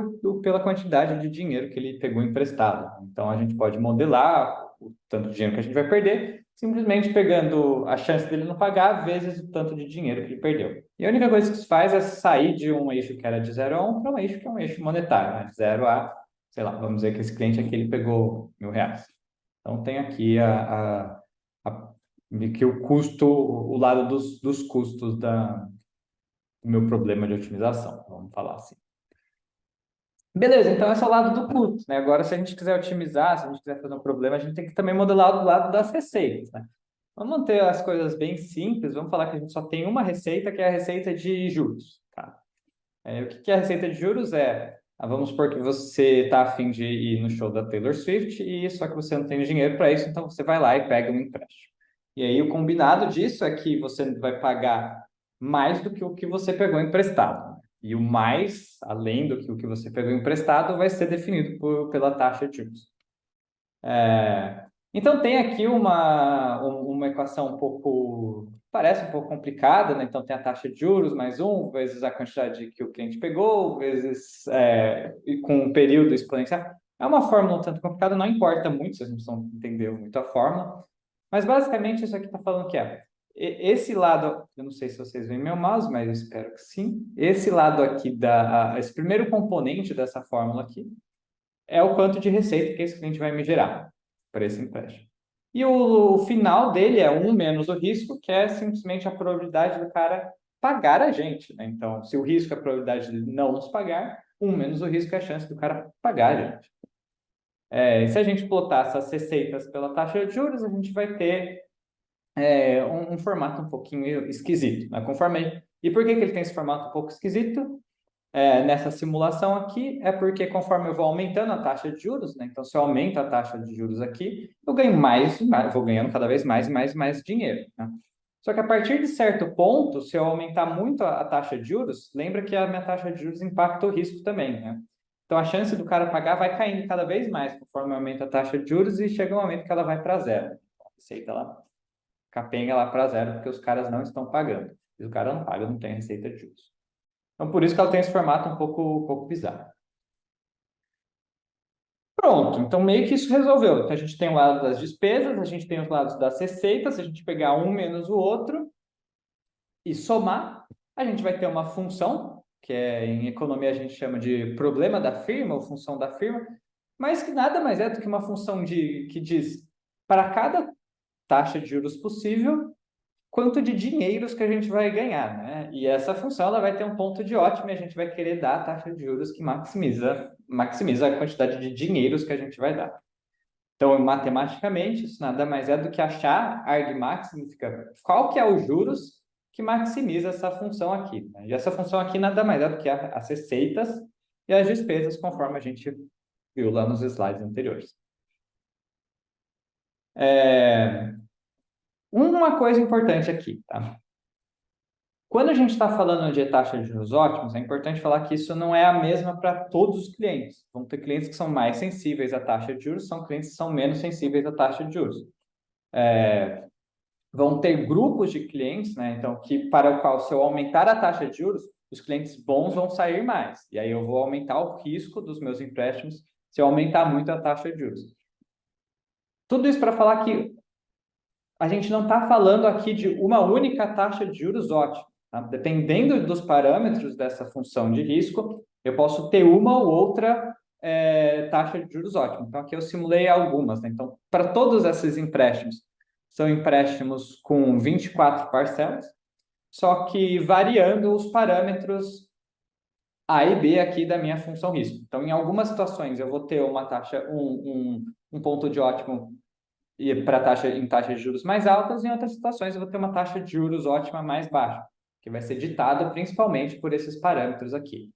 pela quantidade de dinheiro que ele pegou emprestado. Então a gente pode modelar o tanto de dinheiro que a gente vai perder, simplesmente pegando a chance dele não pagar vezes o tanto de dinheiro que ele perdeu. E a única coisa que se faz é sair de um eixo que era de 0 a 1 para um eixo que é um eixo monetário, né? De 0 a, sei lá, vamos dizer que esse cliente aqui ele pegou R$ 1.000. Então, tem aqui que o custo, o lado dos custos do meu problema de otimização, vamos falar assim. Beleza, então esse é o lado do custo, né? Agora, se a gente quiser otimizar, se a gente quiser fazer um problema, a gente tem que também modelar do lado das receitas, né? Vamos manter as coisas bem simples, vamos falar que a gente só tem uma receita, que é a receita de juros, tá? O que é a receita de juros? Vamos supor que você está a fim de ir no show da Taylor Swift, e só que você não tem dinheiro para isso, então você vai lá e pega um empréstimo. E aí o combinado disso é que você vai pagar mais do que o que você pegou emprestado. E o mais, além do que o que você pegou emprestado, vai ser definido pela taxa de juros. Então, tem aqui uma equação parece um pouco complicada, né? Então, tem a taxa de juros mais 1, vezes a quantidade que o cliente pegou, vezes e com um período exponencial. É uma fórmula um tanto complicada, não importa muito, vocês não precisam entender muito a fórmula, mas basicamente isso aqui está falando que esse lado, eu não sei se vocês veem meu mouse, mas eu espero que sim. Esse lado aqui, esse primeiro componente dessa fórmula aqui, é o quanto de receita que esse cliente vai me gerar para esse empréstimo. E o final dele é 1 menos o risco, que é simplesmente a probabilidade do cara pagar a gente, né? Então, se o risco é a probabilidade de não nos pagar, 1 menos o risco é a chance do cara pagar a gente. Se a gente plotar essas receitas pela taxa de juros, a gente vai ter um formato um pouquinho esquisito, né? E por que ele tem esse formato um pouco esquisito? Nessa simulação aqui, é porque conforme eu vou aumentando a taxa de juros, né? Então, se eu aumento a taxa de juros aqui, eu ganho mais, vou ganhando cada vez mais e mais e mais dinheiro, né? Só que a partir de certo ponto, se eu aumentar muito a taxa de juros, lembra que a minha taxa de juros impacta o risco também, né? Então, a chance do cara pagar vai caindo cada vez mais conforme eu aumento a taxa de juros e chega um momento que ela vai para zero. A receita lá, capenga lá para zero, porque os caras não estão pagando. Se o cara não paga, não tem receita de juros. Então, por isso que ela tem esse formato um pouco bizarro. Pronto, então meio que isso resolveu. Então, a gente tem o lado das despesas, a gente tem os lados das receitas, se a gente pegar um menos o outro e somar, a gente vai ter uma função, que em economia a gente chama de problema da firma, ou função da firma, mas que nada mais é do que uma função que diz para cada taxa de juros possível, quanto de dinheiros que a gente vai ganhar, né? E essa função ela vai ter um ponto de ótimo e a gente vai querer dar a taxa de juros que maximiza a quantidade de dinheiros que a gente vai dar. Então, matematicamente, isso nada mais é do que achar argmax, significa qual que é os juros que maximiza essa função aqui, né? E essa função aqui nada mais é do que as receitas e as despesas, conforme a gente viu lá nos slides anteriores. Uma coisa importante aqui, tá? Quando a gente está falando de taxa de juros ótimos, é importante falar que isso não é a mesma para todos os clientes. Vão ter clientes que são mais sensíveis à taxa de juros, são clientes que são menos sensíveis à taxa de juros. Vão ter grupos de clientes, né? Então, para o qual, se eu aumentar a taxa de juros, os clientes bons vão sair mais. E aí eu vou aumentar o risco dos meus empréstimos se eu aumentar muito a taxa de juros. Tudo isso para falar que a gente não está falando aqui de uma única taxa de juros ótima. Tá? Dependendo dos parâmetros dessa função de risco, eu posso ter uma ou outra taxa de juros ótima. Então, aqui eu simulei algumas. Né? Então, para todos esses empréstimos, são empréstimos com 24 parcelas, só que variando os parâmetros A e B aqui da minha função risco. Então, em algumas situações, eu vou ter uma taxa, um ponto de ótimo e para em taxas de juros mais altas, em outras situações eu vou ter uma taxa de juros ótima mais baixa, que vai ser ditada principalmente por esses parâmetros aqui.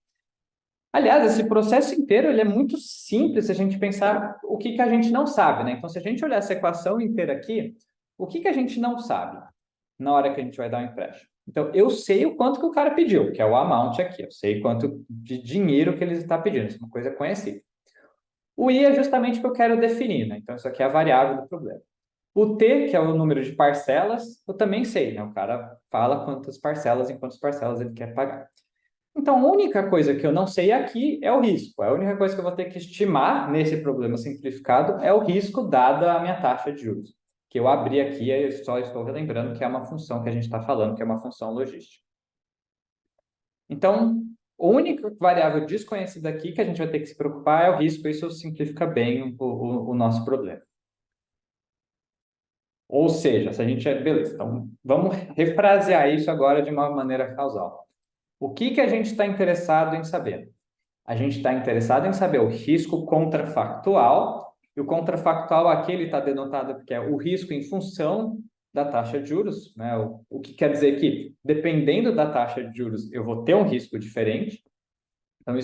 Aliás, esse processo inteiro ele é muito simples se a gente pensar o que a gente não sabe, né? Então, se a gente olhar essa equação inteira aqui, o que a gente não sabe na hora que a gente vai dar um empréstimo? Então, eu sei o quanto que o cara pediu, que é o amount aqui, eu sei quanto de dinheiro que ele está pedindo, isso é uma coisa conhecida. O I é justamente o que eu quero definir, né? Então, isso aqui é a variável do problema. O T, que é o número de parcelas, eu também sei, né? O cara fala quantas parcelas em quantas parcelas ele quer pagar. Então, a única coisa que eu não sei aqui é o risco. A única coisa que eu vou ter que estimar nesse problema simplificado é o risco dada a minha taxa de juros. Que eu abri aqui e só estou lembrando que é uma função que a gente está falando, que é uma função logística. Então, a única variável desconhecida aqui que a gente vai ter que se preocupar é o risco. Isso simplifica bem o nosso problema. Ou seja, se a gente beleza, então vamos refrasear isso agora de uma maneira causal. O que a gente está interessado em saber? A gente está interessado em saber o risco contrafactual, e o contrafactual aqui ele está denotado porque é o risco em função da taxa de juros, né? O que quer dizer que, dependendo da taxa de juros, eu vou ter um risco diferente. Então,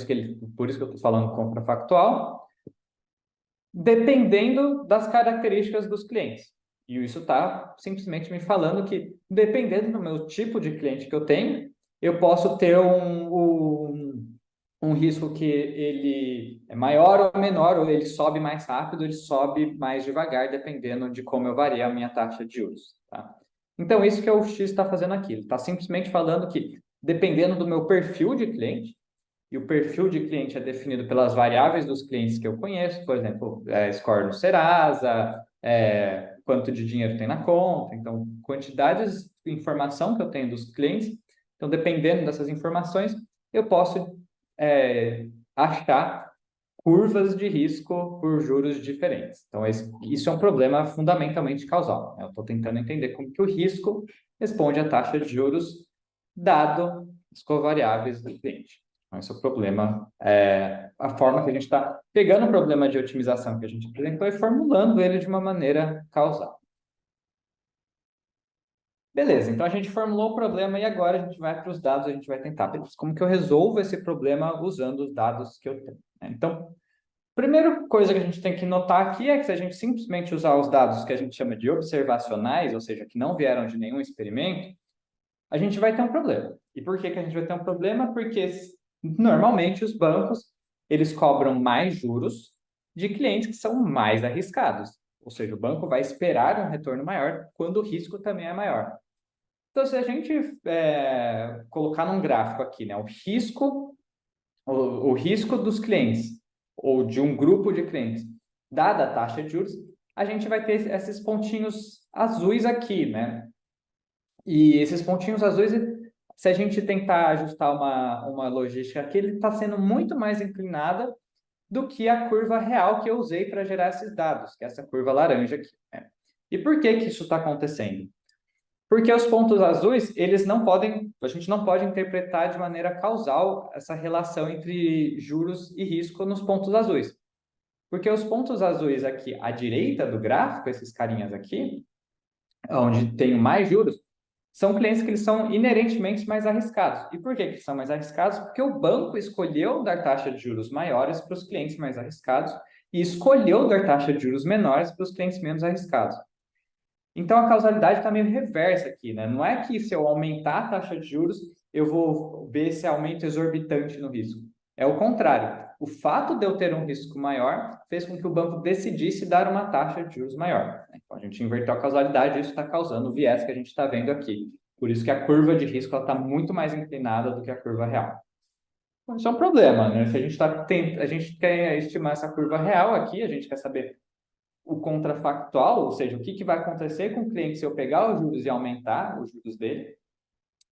por isso que eu estou falando contrafactual, dependendo das características dos clientes. E isso está simplesmente me falando que, dependendo do meu tipo de cliente que eu tenho, eu posso ter um risco que ele é maior ou menor, ou ele sobe mais rápido, ele sobe mais devagar, dependendo de como eu vario a minha taxa de juros, tá? Então, isso que o X está fazendo aqui. Ele está simplesmente falando que, dependendo do meu perfil de cliente, e o perfil de cliente é definido pelas variáveis dos clientes que eu conheço, por exemplo, score no Serasa, quanto de dinheiro tem na conta, então, quantidades de informação que eu tenho dos clientes. Então, dependendo dessas informações, eu posso achar curvas de risco por juros diferentes. Então, isso é um problema fundamentalmente causal, né? Eu estou tentando entender como que o risco responde à taxa de juros dado as covariáveis do cliente. Então, esse é o problema, a forma que a gente está pegando o problema de otimização que a gente apresentou e formulando ele de uma maneira causal. Beleza, então a gente formulou o problema e agora a gente vai para os dados, a gente vai tentar. Beleza, como que eu resolvo esse problema usando os dados que eu tenho, né? Então, a primeira coisa que a gente tem que notar aqui é que se a gente simplesmente usar os dados que a gente chama de observacionais, ou seja, que não vieram de nenhum experimento, a gente vai ter um problema. E por que que a gente vai ter um problema? Porque normalmente os bancos, eles cobram mais juros de clientes que são mais arriscados. Ou seja, o banco vai esperar um retorno maior quando o risco também é maior. Então, se a gente colocar num gráfico aqui, né, o risco dos clientes, ou de um grupo de clientes, dada a taxa de juros, a gente vai ter esses pontinhos azuis aqui, né? E esses pontinhos azuis, se a gente tentar ajustar uma logística aqui, ele está sendo muito mais inclinada do que a curva real que eu usei para gerar esses dados, que é essa curva laranja aqui, né? E por que que isso está acontecendo? Porque os pontos azuis, a gente não pode interpretar de maneira causal essa relação entre juros e risco nos pontos azuis. Porque os pontos azuis aqui à direita do gráfico, esses carinhas aqui, onde tem mais juros, são clientes que eles são inerentemente mais arriscados. E por que que eles são mais arriscados? Porque o banco escolheu dar taxa de juros maiores para os clientes mais arriscados e escolheu dar taxa de juros menores para os clientes menos arriscados. Então, a causalidade está meio reversa aqui, né? Não é que se eu aumentar a taxa de juros, eu vou ver esse aumento exorbitante no risco. É o contrário. O fato de eu ter um risco maior fez com que o banco decidisse dar uma taxa de juros maior. Então, a gente inverteu a causalidade e isso está causando o viés que a gente está vendo aqui. Por isso que a curva de risco está muito mais inclinada do que a curva real. Então, isso é um problema, né? Se a gente quer estimar essa curva real aqui, a gente quer saber o contrafactual, ou seja, o que vai acontecer com o cliente se eu pegar os juros e aumentar os juros dele.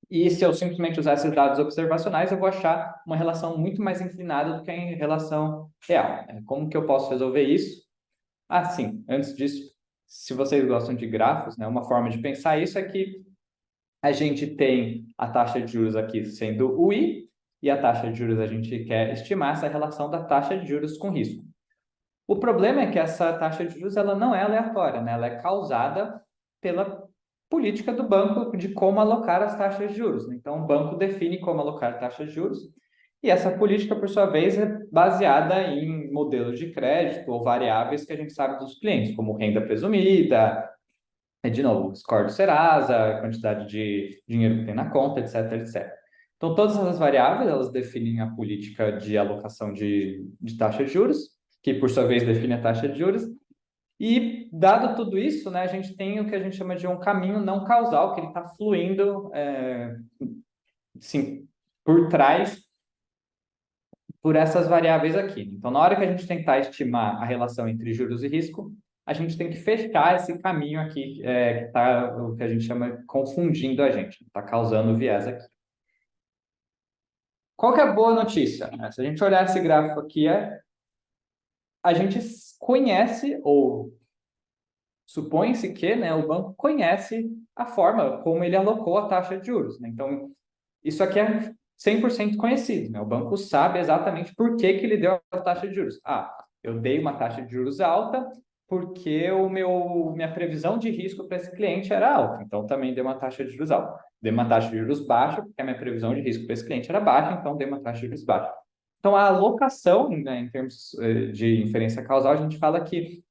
E se eu simplesmente usar esses dados observacionais, eu vou achar uma relação muito mais inclinada do que em relação real. Como que eu posso resolver isso? Ah, sim, antes disso, se vocês gostam de grafos, né, uma forma de pensar isso é que a gente tem a taxa de juros aqui sendo o I, e a taxa de juros a gente quer estimar essa relação da taxa de juros com risco. O problema é que essa taxa de juros ela não é aleatória, né? Ela é causada pela política do banco de como alocar as taxas de juros, né? Então, o banco define como alocar taxas de juros e essa política, por sua vez, é baseada em modelos de crédito ou variáveis que a gente sabe dos clientes, como renda presumida, de novo, score do Serasa, quantidade de dinheiro que tem na conta, etc, etc. Então, todas essas variáveis, elas definem a política de alocação de taxa de juros, que por sua vez define a taxa de juros. E, dado tudo isso, né, a gente tem o que a gente chama de um caminho não causal, que ele está fluindo assim, por trás por essas variáveis aqui. Então, na hora que a gente tentar estimar a relação entre juros e risco, a gente tem que fechar esse caminho aqui, que está o que a gente chama confundindo a gente, está causando viés aqui. Qual que é a boa notícia? Se a gente olhar esse gráfico aqui, a gente conhece, ou supõe-se que, né, o banco conhece a forma como ele alocou a taxa de juros, né? Então, isso aqui é 100% conhecido, né? O banco sabe exatamente por que que ele deu a taxa de juros. Ah, eu dei uma taxa de juros alta porque minha previsão de risco para esse cliente era alta, então também dei uma taxa de juros alta. Dei uma taxa de juros baixa porque a minha previsão de risco para esse cliente era baixa, então dei uma taxa de juros baixa. Então, a alocação, né, em termos de inferência causal, a gente fala que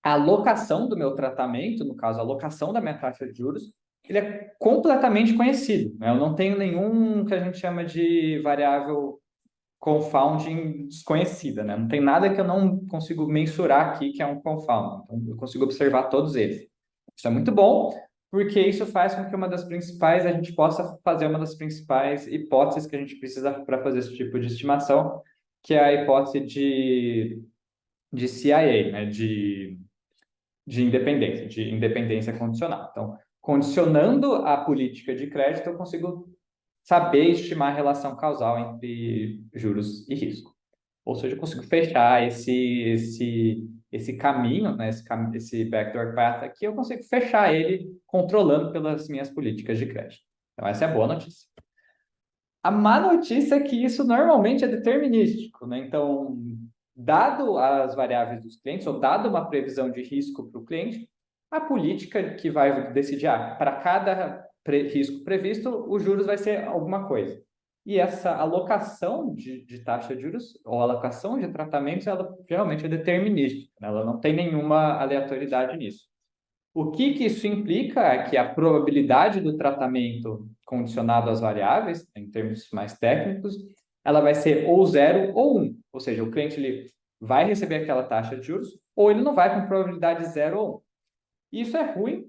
a alocação do meu tratamento, no caso, a alocação da minha taxa de juros, ele é completamente conhecido, né? Eu não tenho nenhum que a gente chama de variável confounding desconhecida, né? Não tem nada que eu não consigo mensurar aqui que é um confound. Então, eu consigo observar todos eles. Isso é muito bom, porque isso faz com que a gente possa fazer uma das principais hipóteses que a gente precisa para fazer esse tipo de estimação, que é a hipótese de CIA, né? De independência condicional. Então, condicionando a política de crédito, eu consigo saber estimar a relação causal entre juros e risco. Ou seja, eu consigo fechar esse caminho, né, esse backdoor path aqui, eu consigo fechar ele controlando pelas minhas políticas de crédito. Então, essa é a boa notícia. A má notícia é que isso normalmente é determinístico, né? Então, dado as variáveis dos clientes, ou dado uma previsão de risco para o cliente, a política que vai decidir, para cada risco previsto, os juros vai ser alguma coisa. E essa alocação de taxa de juros, ou alocação de tratamentos, ela geralmente é determinística, né? Ela não tem nenhuma aleatoriedade nisso. O que isso implica é que a probabilidade do tratamento condicionado às variáveis, em termos mais técnicos, ela vai ser ou 0 ou 1. Ou seja, o cliente ele vai receber aquela taxa de juros ou ele não vai com probabilidade 0 ou 1. Isso é ruim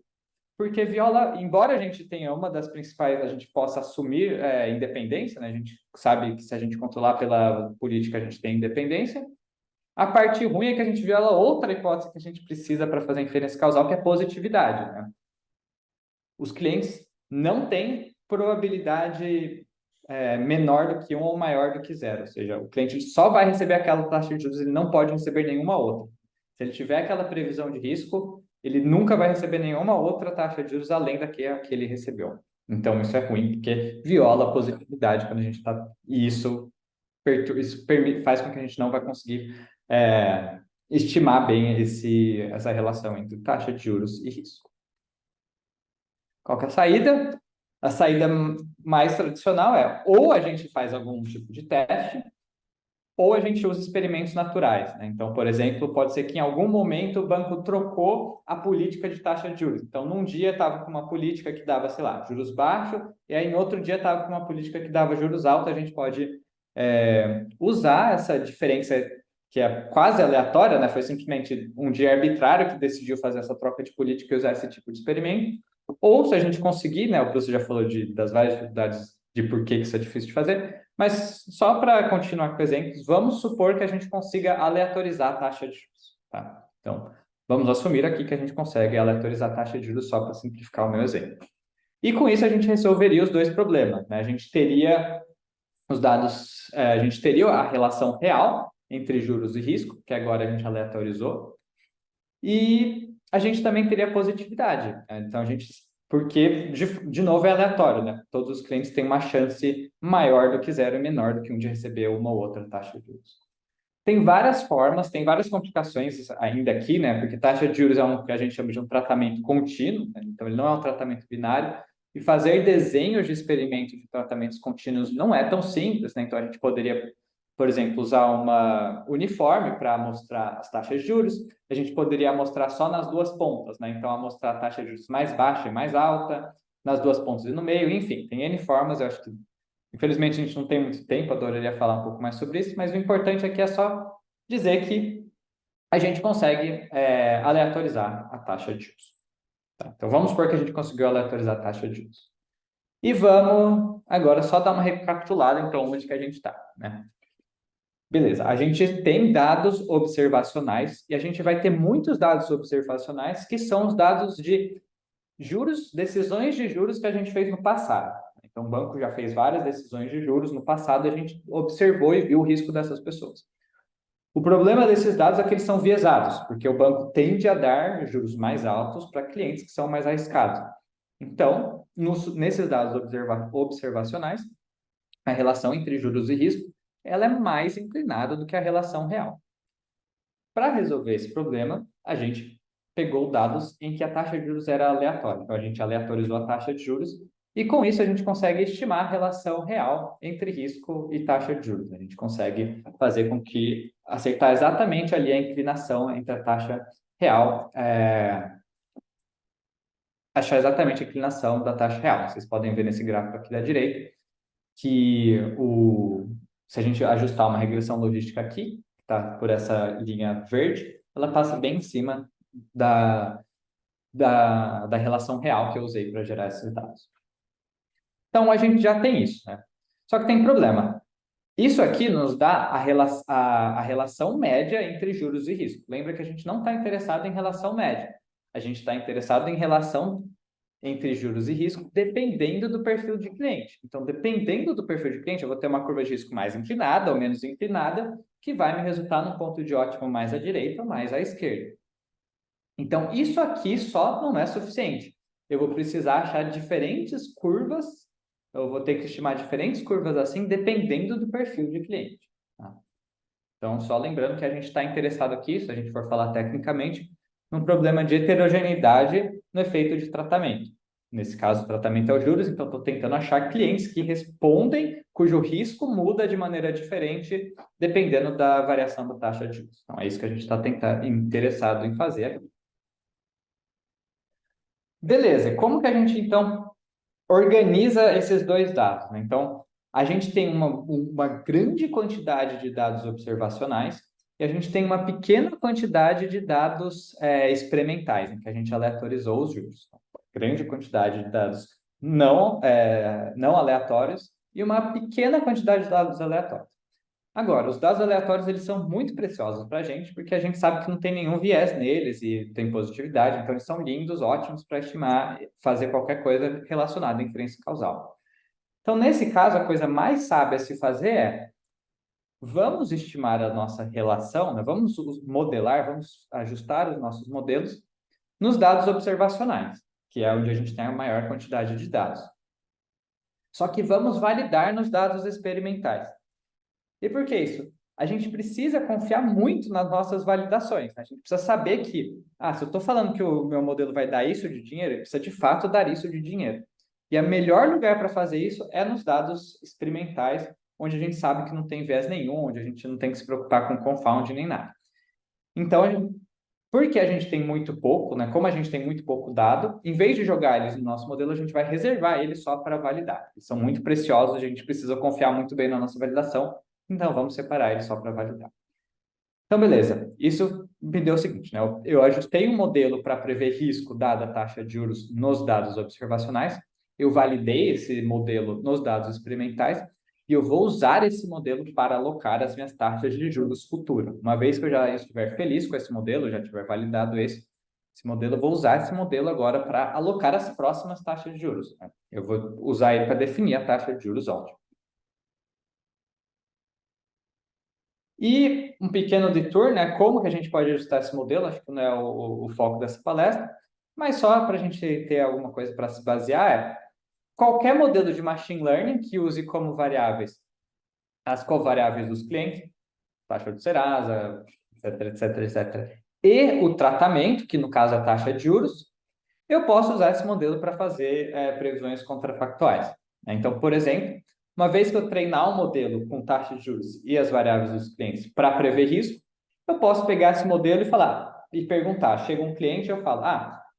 porque viola, embora a gente tenha uma das principais, a gente possa assumir independência, né? A gente sabe que se a gente controlar pela política, a gente tem independência. A parte ruim é que a gente viola outra hipótese que a gente precisa para fazer a inferência causal, que é a positividade, né? Os clientes não têm probabilidade menor do que 1 ou maior do que 0. Ou seja, o cliente só vai receber aquela taxa de juros, ele não pode receber nenhuma outra. Se ele tiver aquela previsão de risco, ele nunca vai receber nenhuma outra taxa de juros além da que ele recebeu. Então, isso é ruim, porque viola a positividade quando a gente está... E isso faz com que a gente não vai conseguir estimar bem essa relação entre taxa de juros e risco. Qual que é a saída? A saída mais tradicional é ou a gente faz algum tipo de teste, ou a gente usa experimentos naturais, né? Então, por exemplo, pode ser que em algum momento o banco trocou a política de taxa de juros. Então, num dia estava com uma política que dava, sei lá, juros baixos, e aí em outro dia estava com uma política que dava juros altos. A gente pode usar essa diferença que é quase aleatória, né? Foi simplesmente um dia arbitrário que decidiu fazer essa troca de política e usar esse tipo de experimento. Ou se a gente conseguir, né? O que você já falou das várias dificuldades de por que isso é difícil de fazer, mas só para continuar com exemplos, vamos supor que a gente consiga aleatorizar a taxa de juros, tá? Então, vamos assumir aqui que a gente consegue aleatorizar a taxa de juros só para simplificar o meu exemplo. E com isso a gente resolveria os dois problemas, né? A gente teria os dados, a gente teria a relação real entre juros e risco, que agora a gente aleatorizou, e a gente também teria positividade, né? Então, porque, de novo, é aleatório, né? Todos os clientes têm uma chance maior do que 0 e menor do que um de receber uma ou outra taxa de juros. Tem várias formas, tem várias complicações ainda aqui, né? Porque taxa de juros é o que a gente chama de um tratamento contínuo, né? Então ele não é um tratamento binário, e fazer desenhos de experimentos de tratamentos contínuos não é tão simples, né? Então a gente poderia, por exemplo, usar uma uniforme para mostrar as taxas de juros. A gente poderia mostrar só nas duas pontas, né? Então mostrar a taxa de juros mais baixa e mais alta, nas duas pontas e no meio, enfim, tem N formas. Eu acho que infelizmente, a gente não tem muito tempo, adoraria falar um pouco mais sobre isso, mas o importante aqui é só dizer que a gente consegue aleatorizar a taxa de juros. Tá? Então, vamos supor que a gente conseguiu aleatorizar a taxa de juros. E vamos agora só dar uma recapitulada, então, onde que a gente está, né? Beleza, a gente tem dados observacionais e a gente vai ter muitos dados observacionais que são os dados de juros, decisões de juros que a gente fez no passado. Então, o banco já fez várias decisões de juros no passado e a gente observou e viu o risco dessas pessoas. O problema desses dados é que eles são viesados, porque o banco tende a dar juros mais altos para clientes que são mais arriscados. Então, nesses dados observacionais, a relação entre juros e risco ela é mais inclinada do que a relação real. Para resolver esse problema, a gente pegou dados em que a taxa de juros era aleatória. Então, a gente aleatorizou a taxa de juros e, com isso, a gente consegue estimar a relação real entre risco e taxa de juros. A gente consegue fazer com que acertar exatamente ali a inclinação entre a taxa real achar exatamente a inclinação da taxa real. Vocês podem ver nesse gráfico aqui da direita que se a gente ajustar uma regressão logística aqui, tá por essa linha verde, ela passa bem em cima da relação real que eu usei para gerar esses dados. Então, a gente já tem isso, né? Só que tem problema. Isso aqui nos dá a relação média entre juros e risco. Lembra que a gente não está interessado em relação média. A gente está interessado em relação entre juros e risco, dependendo do perfil de cliente. Então, dependendo do perfil de cliente, eu vou ter uma curva de risco mais inclinada ou menos inclinada, que vai me resultar num ponto de ótimo mais à direita ou mais à esquerda. Então, isso aqui só não é suficiente. Eu vou precisar achar diferentes curvas, eu vou ter que estimar diferentes curvas assim, dependendo do perfil de cliente. Tá? Então, só lembrando que a gente está interessado aqui, se a gente for falar tecnicamente, num problema de heterogeneidade no efeito de tratamento. Nesse caso, o tratamento é os juros, então estou tentando achar clientes que respondem, cujo risco muda de maneira diferente, dependendo da variação da taxa de juros. Então, é isso que a gente está interessado em fazer aqui. Beleza, como que a gente, então, organiza esses dois dados, né? Então, a gente tem uma grande quantidade de dados observacionais e a gente tem uma pequena quantidade de dados experimentais, em que a gente aleatorizou os juros. Grande quantidade de dados não aleatórios e uma pequena quantidade de dados aleatórios. Agora, os dados aleatórios eles são muito preciosos para a gente, porque a gente sabe que não tem nenhum viés neles e tem positividade, então eles são lindos, ótimos para estimar, fazer qualquer coisa relacionada à inferência causal. Então, nesse caso, a coisa mais sábia a se fazer é vamos estimar a nossa relação, né? Vamos modelar, vamos ajustar os nossos modelos nos dados observacionais, que é onde a gente tem a maior quantidade de dados. Só que vamos validar nos dados experimentais. E por que isso? A gente precisa confiar muito nas nossas validações. Né? A gente precisa saber que, se eu estou falando que o meu modelo vai dar isso de dinheiro, ele precisa de fato dar isso de dinheiro. E o melhor lugar para fazer isso é nos dados experimentais, onde a gente sabe que não tem viés nenhum, onde a gente não tem que se preocupar com confound nem nada. Então, porque a gente tem muito pouco, né? Como a gente tem muito pouco dado, em vez de jogar eles no nosso modelo, a gente vai reservar eles só para validar. Eles são muito preciosos, a gente precisa confiar muito bem na nossa validação, então vamos separar eles só para validar. Então, beleza. Isso me deu o seguinte, né? Eu ajustei um modelo para prever risco dada a taxa de juros nos dados observacionais, eu validei esse modelo nos dados experimentais e eu vou usar esse modelo para alocar as minhas taxas de juros futuras. Uma vez que eu já estiver feliz com esse modelo, já tiver validado esse modelo, eu vou usar esse modelo agora para alocar as próximas taxas de juros. Né? Eu vou usar ele para definir a taxa de juros ótima. E um pequeno detour, né? Como que a gente pode ajustar esse modelo? Acho que não é o foco dessa palestra, mas só para a gente ter alguma coisa para se basear, qualquer modelo de machine learning que use como variáveis as covariáveis dos clientes, taxa de Serasa, etc. E o tratamento, que no caso é a taxa de juros, eu posso usar esse modelo para fazer previsões contrafactuais. Então, por exemplo, uma vez que eu treinar um modelo com taxa de juros e as variáveis dos clientes para prever risco, eu posso pegar esse modelo e perguntar. Chega um cliente e eu falo,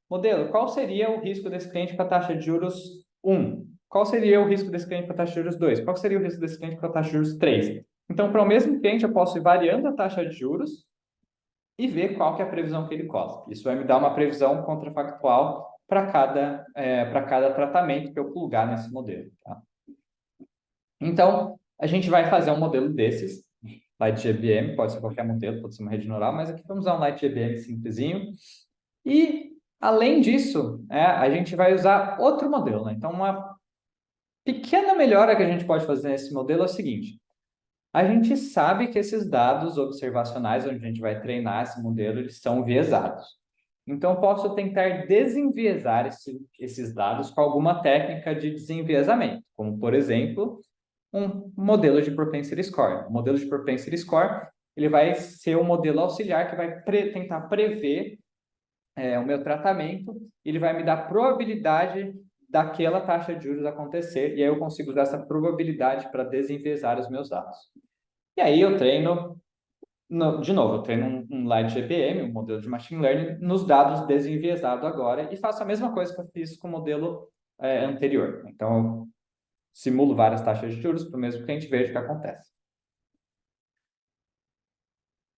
modelo, qual seria o risco desse cliente com a taxa de juros 1? Qual seria o risco desse cliente com a taxa de juros 2? Qual seria o risco desse cliente com a taxa de juros 3? Então, para o mesmo cliente, eu posso ir variando a taxa de juros e ver qual que é a previsão que ele cospe. Isso vai me dar uma previsão contrafactual para cada tratamento que eu plugar nesse modelo. Tá? Então, a gente vai fazer um modelo desses, LightGBM, pode ser qualquer modelo, pode ser uma rede neural, mas aqui vamos usar um LightGBM simplesinho. E, além disso, a gente vai usar outro modelo. Né? Então, uma pequena melhora que a gente pode fazer nesse modelo é o seguinte. A gente sabe que esses dados observacionais, onde a gente vai treinar esse modelo, eles são viesados. Então, eu posso tentar desenviesar esses dados com alguma técnica de desenviesamento, como, por exemplo, um modelo de propensity score. O modelo de propensity score ele vai ser um modelo auxiliar que vai tentar prever o meu tratamento, ele vai me dar probabilidade daquela taxa de juros acontecer, e aí eu consigo usar essa probabilidade para desenviesar os meus dados. E aí eu treino De novo, eu treino um Light GPM, um modelo de Machine Learning, nos dados desenviesados agora e faço a mesma coisa que eu fiz com o modelo anterior. Então, eu simulo várias taxas de juros para o mesmo cliente e vejo o que acontece.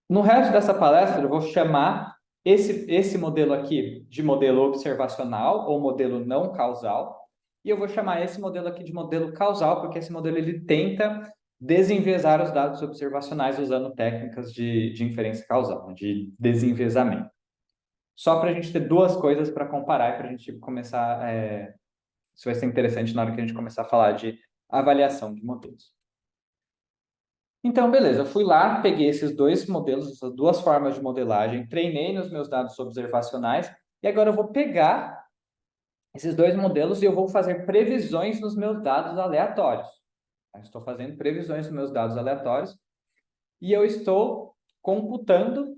No resto dessa palestra, eu vou chamar esse modelo aqui de modelo observacional ou modelo não causal, e eu vou chamar esse modelo aqui de modelo causal, porque esse modelo ele tenta desenviesar os dados observacionais usando técnicas de inferência causal, né, de desenviesamento. Só para a gente ter duas coisas para comparar e para a gente começar. Isso vai ser interessante na hora que a gente começar a falar de avaliação de modelos. Então, beleza, eu fui lá, peguei esses dois modelos, essas duas formas de modelagem, treinei nos meus dados observacionais, e agora eu vou pegar esses dois modelos e eu vou fazer previsões nos meus dados aleatórios. Eu estou fazendo previsões nos meus dados aleatórios e eu estou computando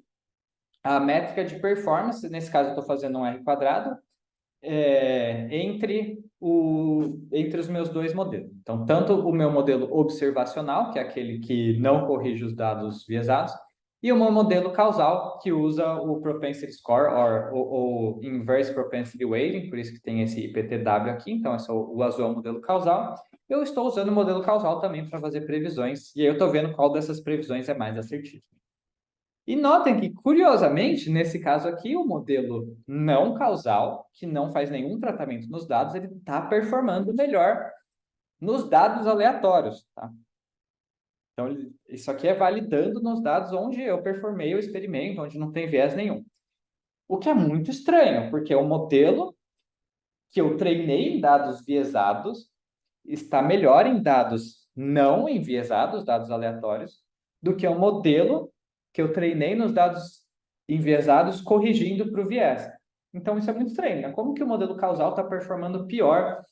a métrica de performance, nesse caso eu estou fazendo um R quadrado, entre os meus dois modelos. Então, tanto o meu modelo observacional, que é aquele que não corrige os dados viesados, e o meu modelo causal, que usa o propensity score, ou inverse propensity weighting, por isso que tem esse IPTW aqui, então o azul é o modelo causal. Eu estou usando o modelo causal também para fazer previsões, e aí eu estou vendo qual dessas previsões é mais assertiva. E notem que, curiosamente, nesse caso aqui, o modelo não causal, que não faz nenhum tratamento nos dados, ele está performando melhor nos dados aleatórios, tá? Então, isso aqui é validando nos dados onde eu performei o experimento, onde não tem viés nenhum. O que é muito estranho, porque o modelo que eu treinei em dados viesados está melhor em dados não enviesados, dados aleatórios, do que o modelo que eu treinei nos dados enviesados corrigindo para o viés. Então, isso é muito estranho, né? Como que o modelo causal está performando pior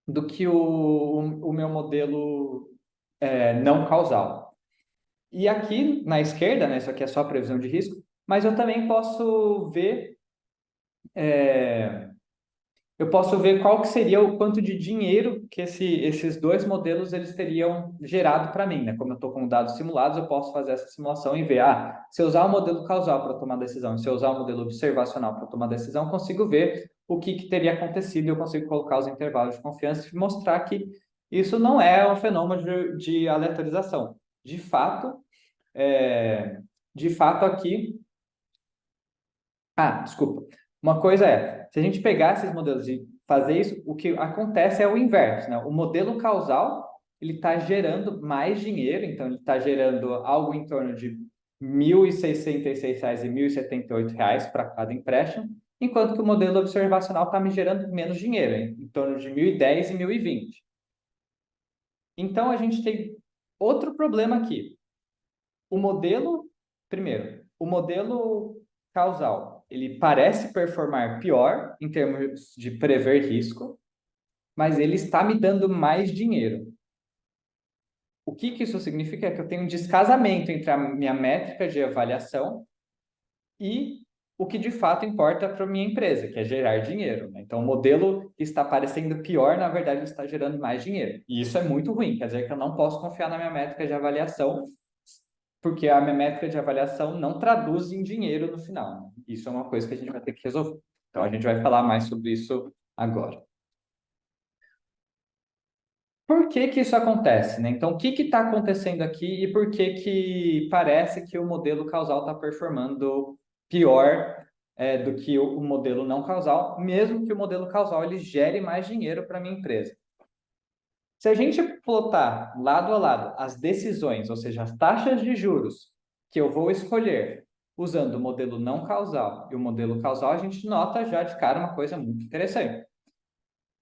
do que o meu modelo não causal? E aqui na esquerda, né, isso aqui é só previsão de risco, mas eu também posso ver qual que seria o quanto de dinheiro que esses dois modelos eles teriam gerado para mim, né? Como eu estou com dados simulados, eu posso fazer essa simulação e ver, se eu usar o modelo causal para tomar decisão, se eu usar o modelo observacional para tomar decisão, eu consigo ver o que teria acontecido, eu consigo colocar os intervalos de confiança e mostrar que isso não é um fenômeno de aleatorização. De fato aqui... desculpa. Uma coisa se a gente pegar esses modelos e fazer isso, o que acontece é o inverso, né? O modelo causal, ele está gerando mais dinheiro, então ele está gerando algo em torno de R$ 1.066 e R$ 1.078 para cada empréstimo, enquanto que o modelo observacional está me gerando menos dinheiro, em torno de 1.010 e 1.020. Então, a gente tem outro problema aqui. Primeiro, o modelo causal, ele parece performar pior em termos de prever risco, mas ele está me dando mais dinheiro. O que isso significa? É que eu tenho um descasamento entre a minha métrica de avaliação e o que de fato importa para a minha empresa, que é gerar dinheiro, né? Então, o modelo que está parecendo pior, na verdade, ele está gerando mais dinheiro. E isso é muito ruim, quer dizer que eu não posso confiar na minha métrica de avaliação, porque a minha métrica de avaliação não traduz em dinheiro no final, né? Isso é uma coisa que a gente vai ter que resolver. Então, a gente vai falar mais sobre isso agora. Por que isso acontece, né? Então, o que está acontecendo aqui e por que parece que o modelo causal está performando pior do que o modelo não causal, mesmo que o modelo causal ele gere mais dinheiro para a minha empresa? Se a gente plotar lado a lado as decisões, ou seja, as taxas de juros que eu vou escolher usando o modelo não causal e o modelo causal, a gente nota já de cara uma coisa muito interessante.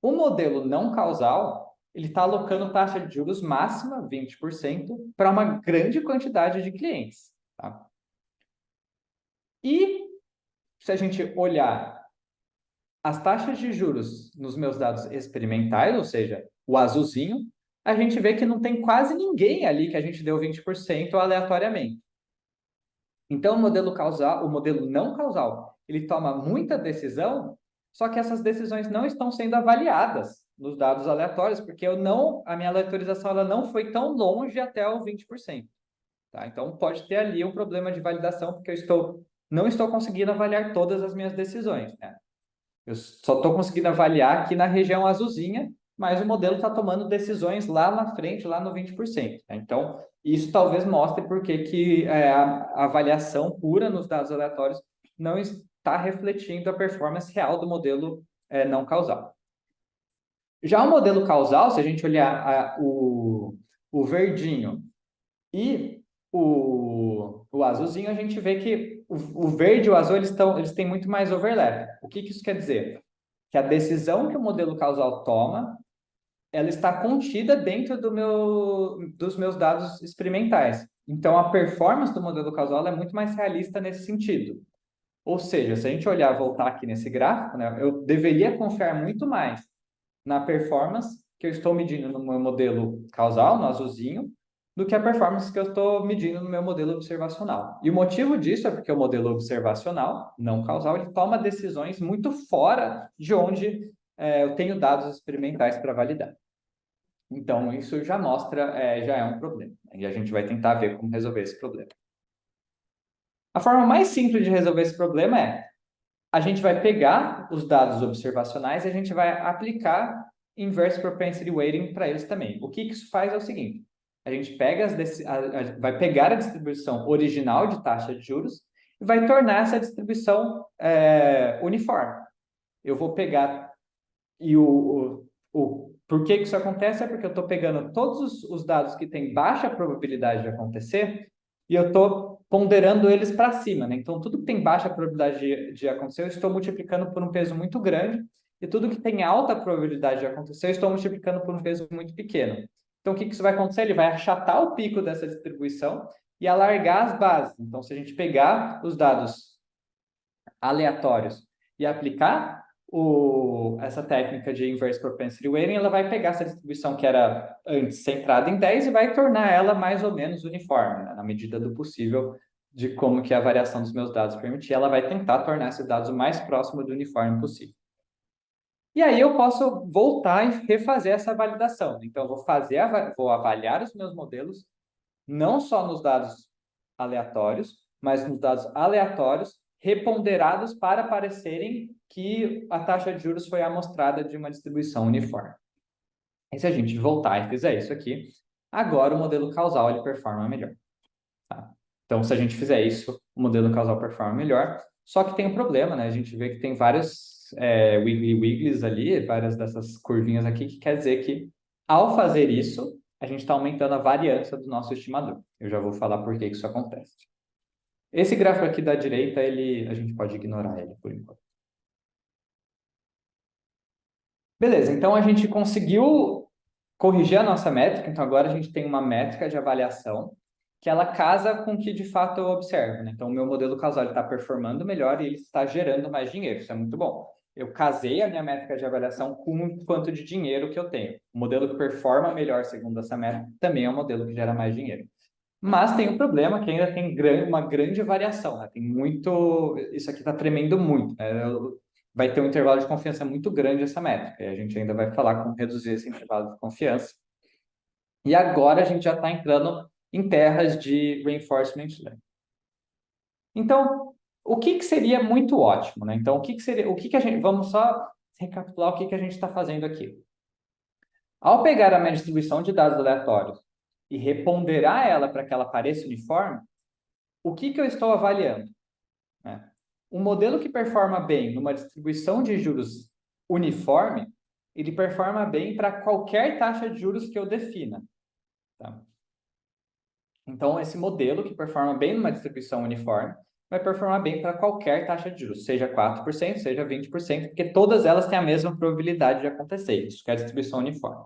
O modelo não causal, ele está alocando taxa de juros máxima, 20%, para uma grande quantidade de clientes. Tá? E se a gente olhar as taxas de juros nos meus dados experimentais, ou seja, o azulzinho, a gente vê que não tem quase ninguém ali que a gente deu 20% aleatoriamente. Então, o modelo não causal, ele toma muita decisão, só que essas decisões não estão sendo avaliadas nos dados aleatórios, porque a minha aleatorização ela não foi tão longe até o 20%. Tá? Então, pode ter ali um problema de validação, porque não estou conseguindo avaliar todas as minhas decisões, né? Eu só estou conseguindo avaliar aqui na região azulzinha, mas o modelo está tomando decisões lá na frente, lá no 20%. Né? Então, isso talvez mostre por que a avaliação pura nos dados aleatórios não está refletindo a performance real do modelo não causal. Já o modelo causal, se a gente olhar o verdinho e o azulzinho, a gente vê que o verde e o azul eles têm muito mais overlap. O que isso quer dizer? Que a decisão que o modelo causal toma, ela está contida dentro dos meus dados experimentais. Então, a performance do modelo causal é muito mais realista nesse sentido. Ou seja, se a gente voltar aqui nesse gráfico, né, eu deveria confiar muito mais na performance que eu estou medindo no meu modelo causal, no azulzinho, do que a performance que eu estou medindo no meu modelo observacional. E o motivo disso é porque o modelo observacional, não causal, ele toma decisões muito fora de onde eu tenho dados experimentais para validar. Então, isso já mostra, já é um problema. E a gente vai tentar ver como resolver esse problema. A forma mais simples de resolver esse problema é a gente vai pegar os dados observacionais e a gente vai aplicar Inverse Propensity Weighting para eles também. O que isso faz é o seguinte: a gente pega vai pegar a distribuição original de taxa de juros e vai tornar essa distribuição uniforme. Eu vou pegar e por que isso acontece é porque eu estou pegando todos os dados que têm baixa probabilidade de acontecer e eu estou ponderando eles para cima, né? Então, tudo que tem baixa probabilidade de acontecer, eu estou multiplicando por um peso muito grande, e tudo que tem alta probabilidade de acontecer, eu estou multiplicando por um peso muito pequeno. Então, o que isso vai acontecer? Ele vai achatar o pico dessa distribuição e alargar as bases. Então, se a gente pegar os dados aleatórios e aplicar essa técnica de Inverse Propensity Weighting, ela vai pegar essa distribuição que era antes centrada em 10 e vai tornar ela mais ou menos uniforme, né? Na medida do possível de como que a variação dos meus dados permitir, ela vai tentar tornar esses dados o mais próximo do uniforme possível. E aí eu posso voltar e refazer essa validação. Então, eu vou avaliar os meus modelos, não só nos dados aleatórios, mas nos dados aleatórios reponderados para parecerem que a taxa de juros foi amostrada de uma distribuição uniforme. E se a gente voltar e fizer isso aqui, agora o modelo causal ele performa melhor. Tá? Então, se a gente fizer isso, o modelo causal performa melhor, só que tem um problema, né? A gente vê que tem vários wiggly-wigglies ali, várias dessas curvinhas aqui, que quer dizer que, ao fazer isso, a gente está aumentando a variância do nosso estimador. Eu já vou falar por que isso acontece. Esse gráfico aqui da direita, a gente pode ignorar ele por enquanto. Beleza, então a gente conseguiu corrigir a nossa métrica, então agora a gente tem uma métrica de avaliação que ela casa com o que de fato eu observo, né? Então o meu modelo causal está performando melhor e ele está gerando mais dinheiro, isso é muito bom. Eu casei a minha métrica de avaliação com o quanto de dinheiro que eu tenho. O modelo que performa melhor segundo essa métrica também é um modelo que gera mais dinheiro. Mas tem um problema que ainda tem uma grande variação, né? Tem muito... Isso aqui está tremendo muito, né? Vai ter um intervalo de confiança muito grande essa métrica. E a gente ainda vai falar como reduzir esse intervalo de confiança. E agora a gente já está entrando em terras de reinforcement learning. Então, o que seria muito ótimo, né? Então, vamos só recapitular o que a gente está fazendo aqui. Ao pegar a minha distribuição de dados aleatórios e reponderar ela para que ela pareça uniforme, o que eu estou avaliando? Né? Um modelo que performa bem numa distribuição de juros uniforme, ele performa bem para qualquer taxa de juros que eu defina. Tá? Então, esse modelo que performa bem numa distribuição uniforme vai performar bem para qualquer taxa de juros, seja 4%, seja 20%, porque todas elas têm a mesma probabilidade de acontecer. Isso que é a distribuição uniforme.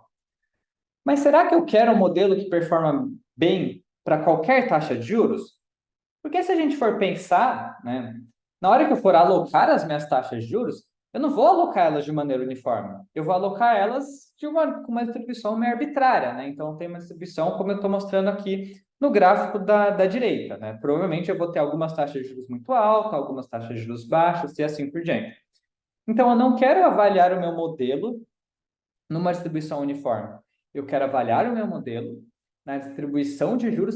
Mas será que eu quero um modelo que performa bem para qualquer taxa de juros? Porque se a gente for pensar, né, na hora que eu for alocar as minhas taxas de juros, eu não vou alocar elas de maneira uniforme. Eu vou alocar elas com uma distribuição meio arbitrária, né? Então, tem uma distribuição, como eu estou mostrando aqui no gráfico da direita, né? Provavelmente eu vou ter algumas taxas de juros muito altas, algumas taxas de juros baixas e assim por diante. Então, eu não quero avaliar o meu modelo numa distribuição uniforme. Eu quero avaliar o meu modelo na distribuição de juros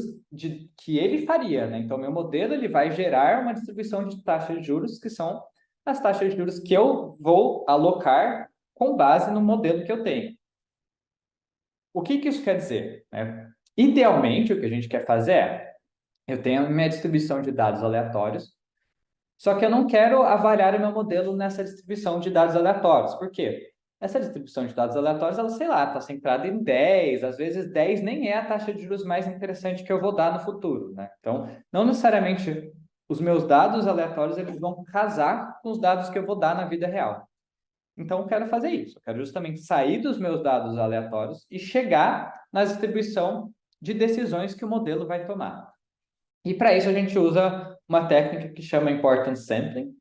que ele faria, né? Então, meu modelo ele vai gerar uma distribuição de taxas de juros que são as taxas de juros que eu vou alocar com base no modelo que eu tenho. O que isso quer dizer, né? Idealmente, o que a gente quer fazer é, eu tenho a minha distribuição de dados aleatórios, só que eu não quero avaliar o meu modelo nessa distribuição de dados aleatórios. Por quê? Essa distribuição de dados aleatórios, ela, sei lá, está centrada em 10, às vezes 10 nem é a taxa de juros mais interessante que eu vou dar no futuro, né? Então, não necessariamente os meus dados aleatórios eles vão casar com os dados que eu vou dar na vida real. Então, eu quero fazer isso. Eu quero justamente sair dos meus dados aleatórios e chegar na distribuição de decisões que o modelo vai tomar. E para isso a gente usa uma técnica que chama Importance Sampling.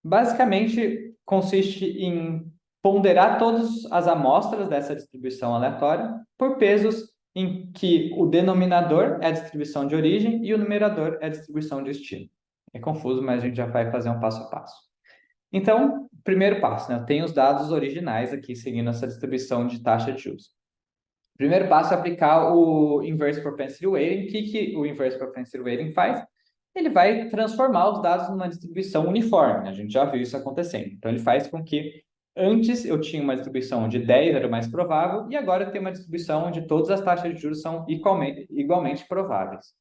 Basicamente, consiste em ponderar todas as amostras dessa distribuição aleatória por pesos em que o denominador é a distribuição de origem e o numerador é a distribuição de destino. É confuso, mas a gente já vai fazer um passo a passo. Então, primeiro passo, né? Eu tenho os dados originais aqui seguindo essa distribuição de taxa de juros. Primeiro passo é aplicar o Inverse Propensity Weighting. O que o Inverse Propensity Weighting faz? Ele vai transformar os dados numa distribuição uniforme, né? A gente já viu isso acontecendo. Então, ele faz com que antes eu tinha uma distribuição onde 10 era o mais provável e agora eu tenho uma distribuição onde todas as taxas de juros são igualmente prováveis.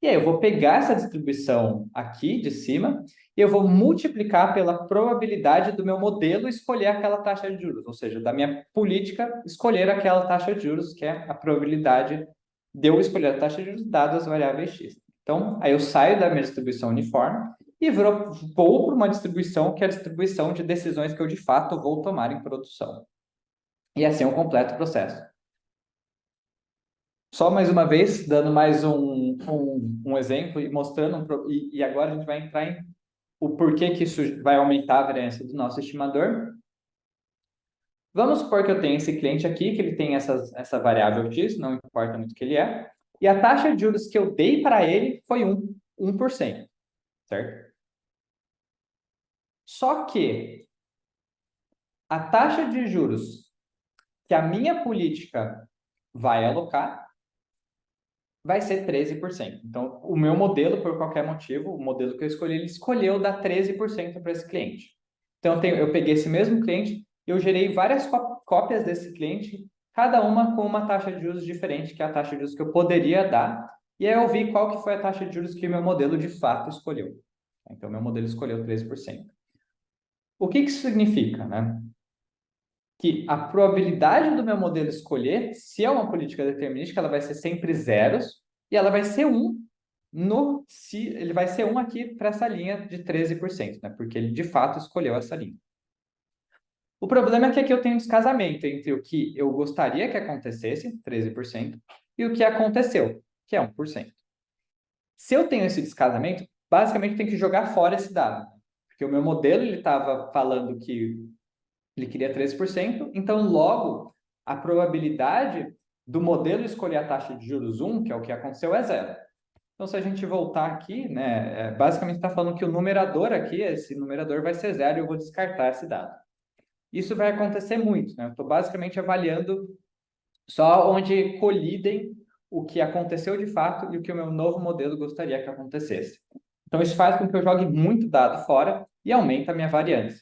E aí eu vou pegar essa distribuição aqui de cima e eu vou multiplicar pela probabilidade do meu modelo escolher aquela taxa de juros, ou seja, da minha política escolher aquela taxa de juros, que é a probabilidade de eu escolher a taxa de juros dadas as variáveis x. Então, aí eu saio da minha distribuição uniforme e vou para uma distribuição que é a distribuição de decisões que eu de fato vou tomar em produção. E assim eu completo o processo. Só mais uma vez, dando mais um exemplo e mostrando, e agora a gente vai entrar em o porquê que isso vai aumentar a variância do nosso estimador. Vamos supor que eu tenho esse cliente aqui, que ele tem essa variável x, não importa muito o que ele é, e a taxa de juros que eu dei para ele foi 1%, certo? Só que a taxa de juros que a minha política vai alocar vai ser 13%. Então, o meu modelo, por qualquer motivo, o modelo que eu escolhi, ele escolheu dar 13% para esse cliente. Então, eu peguei esse mesmo cliente, eu gerei várias cópias desse cliente, cada uma com uma taxa de juros diferente, que é a taxa de juros que eu poderia dar, e aí eu vi qual que foi a taxa de juros que o meu modelo de fato escolheu. Então, meu modelo escolheu 13%. O que isso significa, né? Que a probabilidade do meu modelo escolher, se é uma política determinística, ela vai ser sempre zeros, e ela vai ser 1 se ele vai ser 1 aqui para essa linha de 13%, né? Porque ele de fato escolheu essa linha. O problema é que aqui eu tenho um descasamento entre o que eu gostaria que acontecesse, 13%, e o que aconteceu, que é 1%. Se eu tenho esse descasamento, basicamente eu tenho que jogar fora esse dado, porque o meu modelo ele estava falando que ele queria 13%, então logo a probabilidade do modelo escolher a taxa de juros 1, que é o que aconteceu, é zero. Então, se a gente voltar aqui, né, basicamente está falando que o numerador aqui, esse numerador vai ser zero e eu vou descartar esse dado. Isso vai acontecer muito, né? Eu estou basicamente avaliando só onde colidem o que aconteceu de fato e o que o meu novo modelo gostaria que acontecesse. Então, isso faz com que eu jogue muito dado fora e aumenta a minha variância.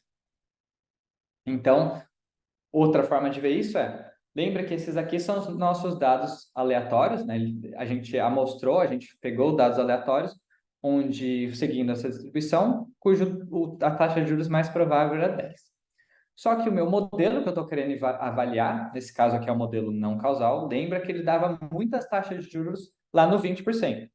Então, outra forma de ver isso lembra que esses aqui são os nossos dados aleatórios, né? A gente amostrou, a gente pegou dados aleatórios, onde, seguindo essa distribuição, a taxa de juros mais provável era 10. Só que o meu modelo que eu estou querendo avaliar, nesse caso aqui é o modelo não causal, lembra que ele dava muitas taxas de juros lá no 20%.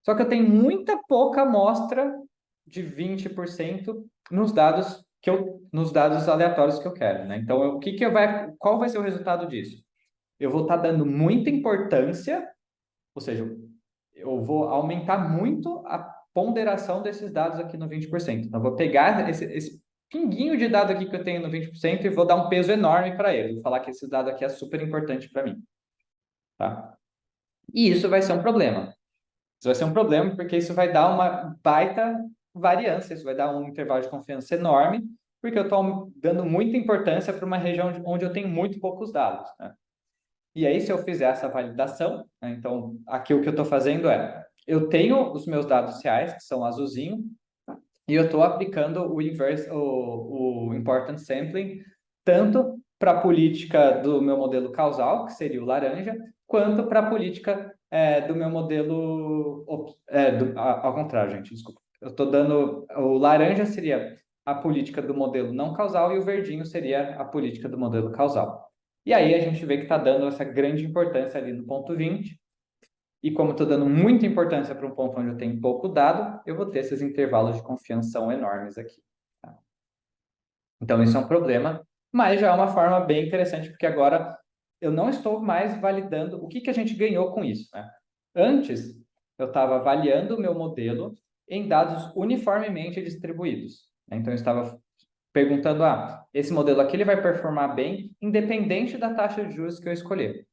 Só que eu tenho muita pouca amostra de 20% nos dados aleatórios que eu quero, né? Então, qual vai ser o resultado disso? Eu vou estar dando muita importância, ou seja, eu vou aumentar muito a ponderação desses dados aqui no 20%. Então, eu vou pegar esse pinguinho de dado aqui que eu tenho no 20% e vou dar um peso enorme para ele. Vou falar que esse dado aqui é super importante para mim. Tá? E isso vai ser um problema. Isso vai ser um problema porque isso vai dar uma baita variância, isso vai dar um intervalo de confiança enorme, porque eu estou dando muita importância para uma região onde eu tenho muito poucos dados. Né? E aí, se eu fizer essa validação, né, então, aqui o que eu estou fazendo é, eu tenho os meus dados reais, que são azulzinho, e eu estou aplicando o Important Sampling, tanto para a política do meu modelo causal, que seria o laranja, quanto para a política do meu modelo... ao contrário, gente, desculpa. Eu estou dando... O laranja seria a política do modelo não causal e o verdinho seria a política do modelo causal. E aí a gente vê que está dando essa grande importância ali no ponto 20, e como estou dando muita importância para um ponto onde eu tenho pouco dado, eu vou ter esses intervalos de confiança enormes aqui. Tá? Então, isso é um problema, mas já é uma forma bem interessante, porque agora eu não estou mais validando o que a gente ganhou com isso. Né? Antes, eu estava avaliando o meu modelo em dados uniformemente distribuídos. Né? Então, eu estava perguntando, esse modelo aqui ele vai performar bem, independente da taxa de juros que eu escolher.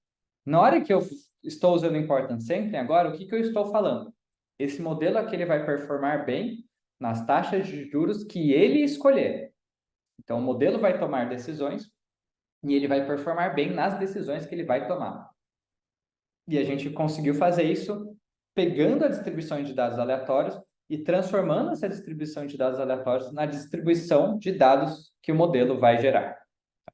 Na hora que eu estou usando Important Sampling agora, o que eu estou falando? Esse modelo aqui ele vai performar bem nas taxas de juros que ele escolher. Então, o modelo vai tomar decisões e ele vai performar bem nas decisões que ele vai tomar. E a gente conseguiu fazer isso pegando a distribuição de dados aleatórios e transformando essa distribuição de dados aleatórios na distribuição de dados que o modelo vai gerar.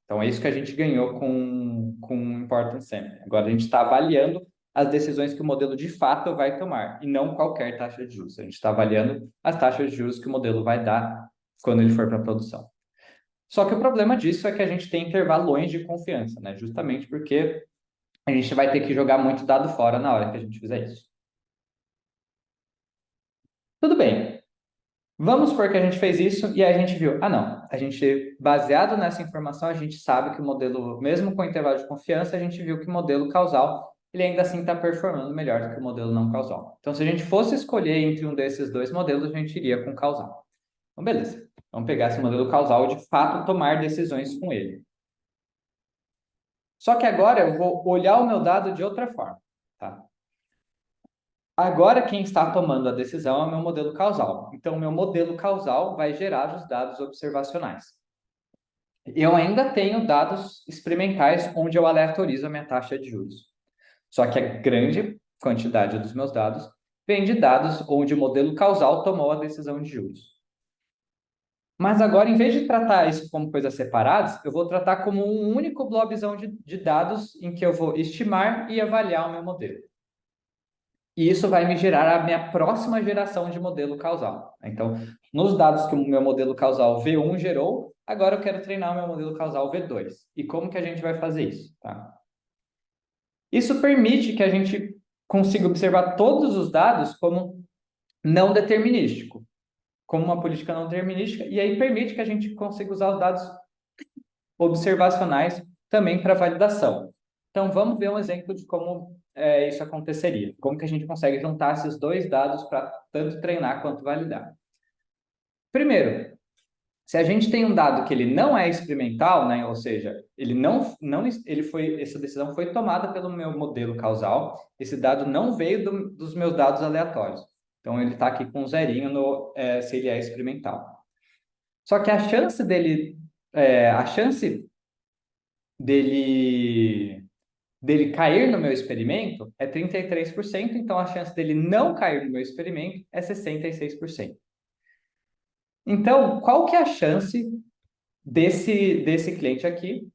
Então, é isso que a gente ganhou com o Important Sampling. Agora, a gente está avaliando as decisões que o modelo de fato vai tomar, e não qualquer taxa de juros. A gente está avaliando as taxas de juros que o modelo vai dar quando ele for para a produção. Só que o problema disso é que a gente tem intervalões de confiança, né? Justamente porque a gente vai ter que jogar muito dado fora na hora que a gente fizer isso. Tudo bem. Vamos supor que a gente fez isso e a gente viu, não, a gente, baseado nessa informação, a gente sabe que o modelo, mesmo com intervalo de confiança, a gente viu que o modelo causal, ele ainda assim está performando melhor do que o modelo não causal. Então, se a gente fosse escolher entre um desses dois modelos, a gente iria com o causal. Então, beleza. Vamos pegar esse modelo causal e, de fato, tomar decisões com ele. Só que agora eu vou olhar o meu dado de outra forma, tá? Agora, quem está tomando a decisão é o meu modelo causal. Então, o meu modelo causal vai gerar os dados observacionais. Eu ainda tenho dados experimentais onde eu aleatorizo a minha taxa de juros. Só que a grande quantidade dos meus dados vem de dados onde o modelo causal tomou a decisão de juros. Mas agora, em vez de tratar isso como coisas separadas, eu vou tratar como um único blobzão de dados em que eu vou estimar e avaliar o meu modelo. E isso vai me gerar a minha próxima geração de modelo causal. Então, nos dados que o meu modelo causal V1 gerou, agora eu quero treinar o meu modelo causal V2. E como que a gente vai fazer isso? Tá? Isso permite que a gente consiga observar todos os dados como não determinístico, como uma política não determinística, e aí permite que a gente consiga usar os dados observacionais também para validação. Então, vamos ver um exemplo de como isso aconteceria. Como que a gente consegue juntar esses dois dados para tanto treinar quanto validar. Primeiro, se a gente tem um dado que ele não é experimental, né, ou seja, essa decisão foi tomada pelo meu modelo causal, esse dado não veio dos meus dados aleatórios. Então, ele está aqui com um zerinho se ele é experimental. Só que a chance dele cair no meu experimento é 33%, então a chance dele não cair no meu experimento é 66%. Então, qual que é a chance desse cliente aqui,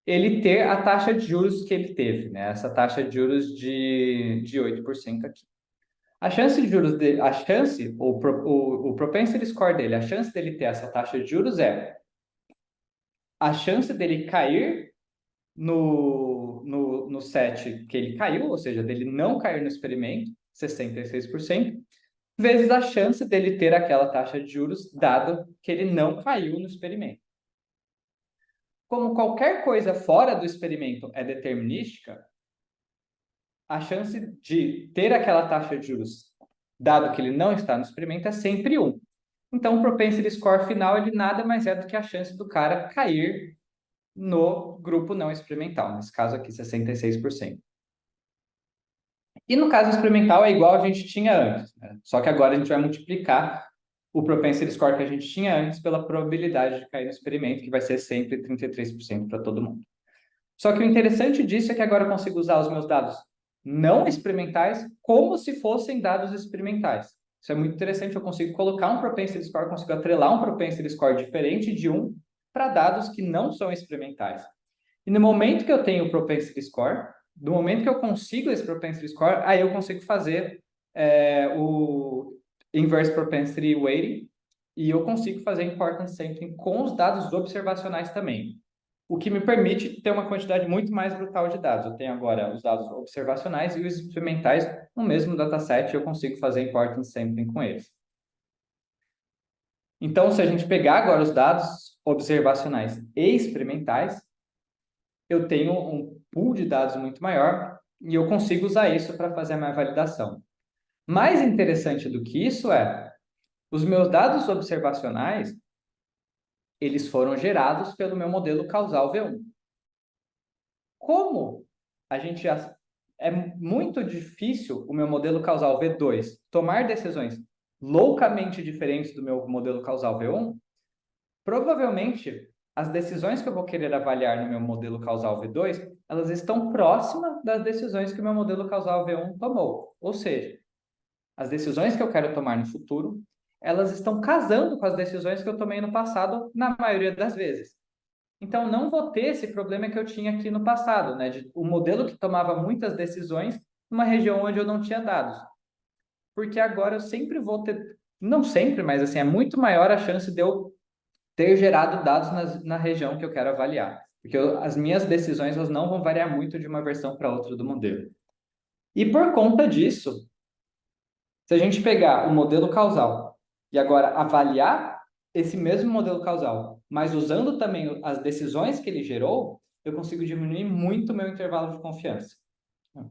ele ter a taxa de juros que ele teve, né? Essa taxa de juros de 8% aqui. A chance de juros dele, o propensity score dele, a chance dele ter essa taxa de juros é a chance dele cair no set que ele caiu, ou seja, dele não cair no experimento, 66%, vezes a chance dele ter aquela taxa de juros, dado que ele não caiu no experimento. Como qualquer coisa fora do experimento é determinística, a chance de ter aquela taxa de juros, dado que ele não está no experimento, é sempre 1. Então, o propensity score final, ele nada mais é do que a chance do cara cair no grupo não experimental, nesse caso aqui, 66%. E no caso experimental é igual a gente tinha antes, né? Só que agora a gente vai multiplicar o propensity score que a gente tinha antes pela probabilidade de cair no experimento, que vai ser sempre 33% para todo mundo. Só que o interessante disso é que agora eu consigo usar os meus dados não experimentais como se fossem dados experimentais. Isso é muito interessante, eu consigo colocar um propensity score, consigo atrelar um propensity score diferente de um para dados que não são experimentais. E no momento que eu tenho o propensity score, no momento que eu consigo esse propensity score, aí eu consigo fazer o inverse propensity weighting e eu consigo fazer importance sampling com os dados observacionais também. O que me permite ter uma quantidade muito mais brutal de dados. Eu tenho agora os dados observacionais e os experimentais no mesmo dataset e eu consigo fazer importance sampling com eles. Então, se a gente pegar agora os dados observacionais e experimentais, eu tenho um pool de dados muito maior e eu consigo usar isso para fazer a minha validação. Mais interessante do que isso é, os meus dados observacionais, eles foram gerados pelo meu modelo causal V1. Como a gente é muito difícil o meu modelo causal V2 tomar decisões loucamente diferentes do meu modelo causal V1, provavelmente as decisões que eu vou querer avaliar no meu modelo causal V2, elas estão próximas das decisões que o meu modelo causal V1 tomou. Ou seja, as decisões que eu quero tomar no futuro, elas estão casando com as decisões que eu tomei no passado, na maioria das vezes. Então, não vou ter esse problema que eu tinha aqui no passado, né? De um modelo que tomava muitas decisões numa região onde eu não tinha dados. Porque agora eu sempre vou ter, não sempre, mas assim, é muito maior a chance de eu ter gerado dados na região que eu quero avaliar. Porque as minhas decisões elas não vão variar muito de uma versão para outra do modelo. E por conta disso, se a gente pegar o modelo causal e agora avaliar esse mesmo modelo causal, mas usando também as decisões que ele gerou, eu consigo diminuir muito o meu intervalo de confiança.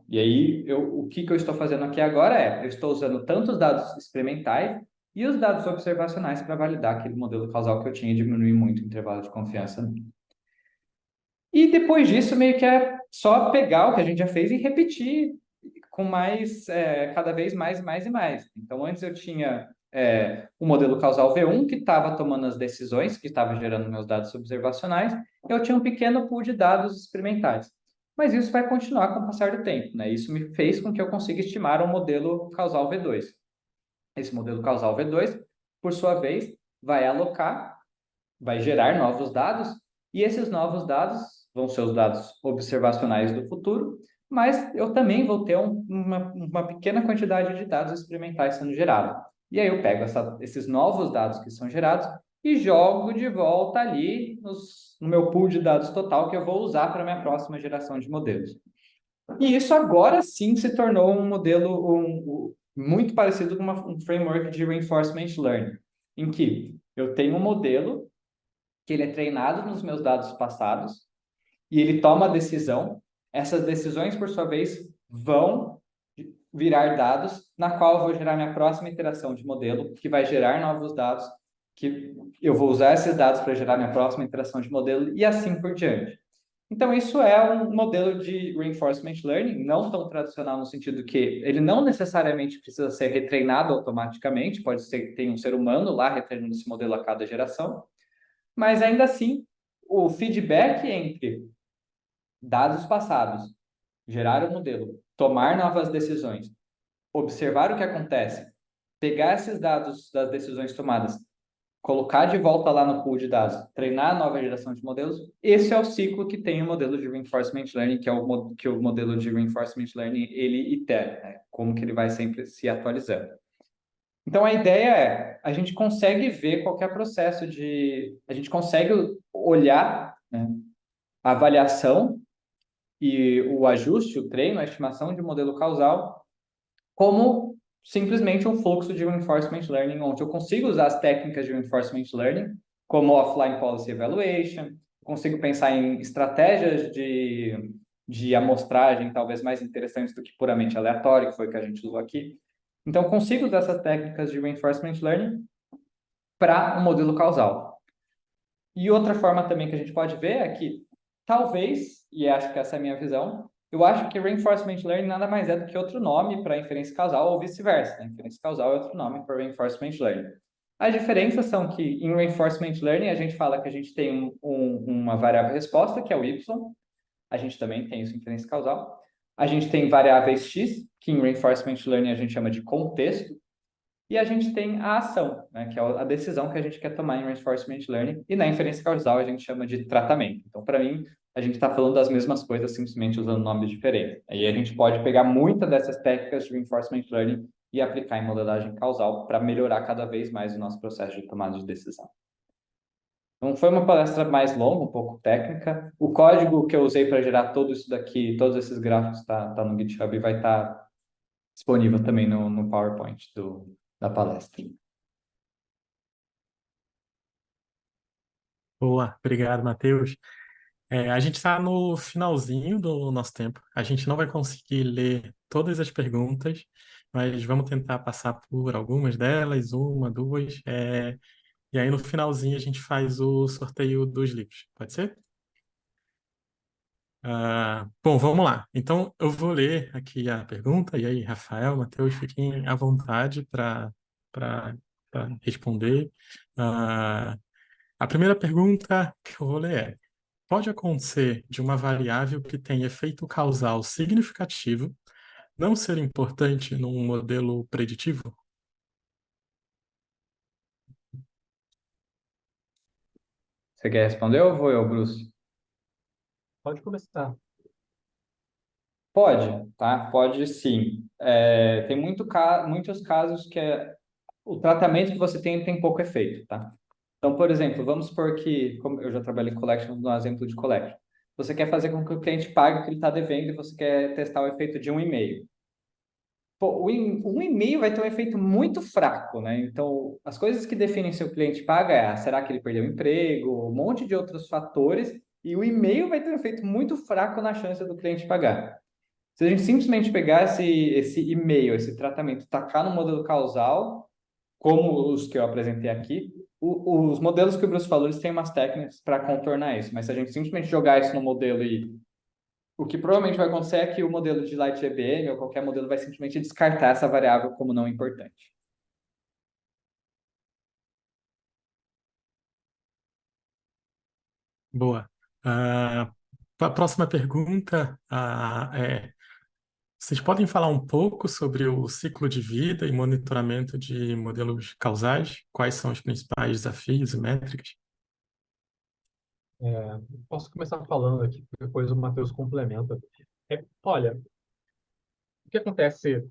E aí, o que eu estou fazendo aqui agora é, eu estou usando tanto os dados experimentais e os dados observacionais para validar aquele modelo causal que eu tinha e diminuir muito o intervalo de confiança. E depois disso, meio que é só pegar o que a gente já fez e repetir com mais, cada vez mais, mais e mais. Então, antes eu tinha o modelo causal V1, que estava tomando as decisões, que estava gerando meus dados observacionais, eu tinha um pequeno pool de dados experimentais. Mas isso vai continuar com o passar do tempo, né? Isso me fez com que eu consiga estimar um modelo causal V2. Esse modelo causal V2, por sua vez, vai alocar, vai gerar novos dados, e esses novos dados vão ser os dados observacionais do futuro, mas eu também vou ter uma pequena quantidade de dados experimentais sendo gerados. E aí eu pego esses novos dados que são gerados e jogo de volta ali no meu pool de dados total que eu vou usar para a minha próxima geração de modelos. E isso agora sim se tornou um modelo muito parecido com um framework de reinforcement learning, em que eu tenho um modelo que ele é treinado nos meus dados passados e ele toma a decisão. Essas decisões, por sua vez, vão virar dados, na qual eu vou gerar minha próxima iteração de modelo, que vai gerar novos dados, que eu vou usar esses dados para gerar minha próxima iteração de modelo e assim por diante. Então, isso é um modelo de reinforcement learning, não tão tradicional no sentido que ele não necessariamente precisa ser retreinado automaticamente, pode ser que tenha um ser humano lá retreinando esse modelo a cada geração, mas ainda assim, o feedback entre dados passados, gerar o modelo, tomar novas decisões, observar o que acontece, pegar esses dados das decisões tomadas, colocar de volta lá no pool de dados, treinar a nova geração de modelos, esse é o ciclo que tem o modelo de reinforcement learning, que é o modelo de reinforcement learning ele itera, né? Como que ele vai sempre se atualizando. Então, a ideia é, a gente consegue ver qualquer processo a gente consegue olhar, né, a avaliação e o ajuste, o treino, a estimação de modelo causal como simplesmente um fluxo de reinforcement learning, onde eu consigo usar as técnicas de reinforcement learning, como offline policy evaluation, consigo pensar em estratégias de amostragem talvez mais interessantes do que puramente aleatório, que foi o que a gente usou aqui. Então, eu consigo usar essas técnicas de reinforcement learning para um modelo causal. E outra forma também que a gente pode ver é que, talvez, e acho que essa é a minha visão, eu acho que reinforcement learning nada mais é do que outro nome para inferência causal ou vice-versa. Né? Inferência causal é outro nome para reinforcement learning. As diferenças são que em reinforcement learning a gente fala que a gente tem uma variável resposta, que é o y, a gente também tem isso em inferência causal. A gente tem variáveis X, que em Reinforcement Learning a gente chama de contexto, e a gente tem a ação, né, que é a decisão que a gente quer tomar em Reinforcement Learning, e na inferência causal a gente chama de tratamento. Então, para mim, a gente está falando das mesmas coisas, simplesmente usando nomes diferentes. Aí a gente pode pegar muitas dessas técnicas de Reinforcement Learning e aplicar em modelagem causal para melhorar cada vez mais o nosso processo de tomada de decisão. Então, foi uma palestra mais longa, um pouco técnica. O código que eu usei para gerar tudo isso daqui, todos esses gráficos, tá no GitHub e vai estar disponível também no PowerPoint da palestra. Boa, obrigado, Matheus. A gente está no finalzinho do nosso tempo. A gente não vai conseguir ler todas as perguntas, mas vamos tentar passar por algumas delas, uma, duas. E aí no finalzinho a gente faz o sorteio dos livros. Pode ser? Bom, vamos lá. Então eu vou ler aqui a pergunta, e aí, Rafael, Matheus, fiquem à vontade para responder. Ah, a primeira pergunta que eu vou ler é: pode acontecer de uma variável que tem efeito causal significativo não ser importante num modelo preditivo? Você quer responder ou vou eu, Bruce? Pode começar. Pode, tá? Pode sim. Tem muitos casos que o tratamento que você tem pouco efeito, tá? Então, por exemplo, vamos supor que, como eu já trabalhei em collection, no exemplo de collection, você quer fazer com que o cliente pague o que ele está devendo e você quer testar o efeito de um e-mail. Pô, um e-mail vai ter um efeito muito fraco, né? Então, as coisas que definem se o cliente paga será que ele perdeu o emprego, um monte de outros fatores, e o e-mail vai ter um efeito muito fraco na chance do cliente pagar. Se a gente simplesmente pegar esse e-mail, esse tratamento, tacar no modelo causal, como os que eu apresentei aqui, os modelos que o Bruce falou, eles têm umas técnicas para contornar isso, mas se a gente simplesmente jogar isso no modelo o que provavelmente vai acontecer é que o modelo de LightGBM ou qualquer modelo vai simplesmente descartar essa variável como não importante. Boa. A próxima pergunta vocês podem falar um pouco sobre o ciclo de vida e monitoramento de modelos causais? Quais são os principais desafios e métricas? Posso começar falando aqui, depois o Matheus complementa. Olha, o que acontece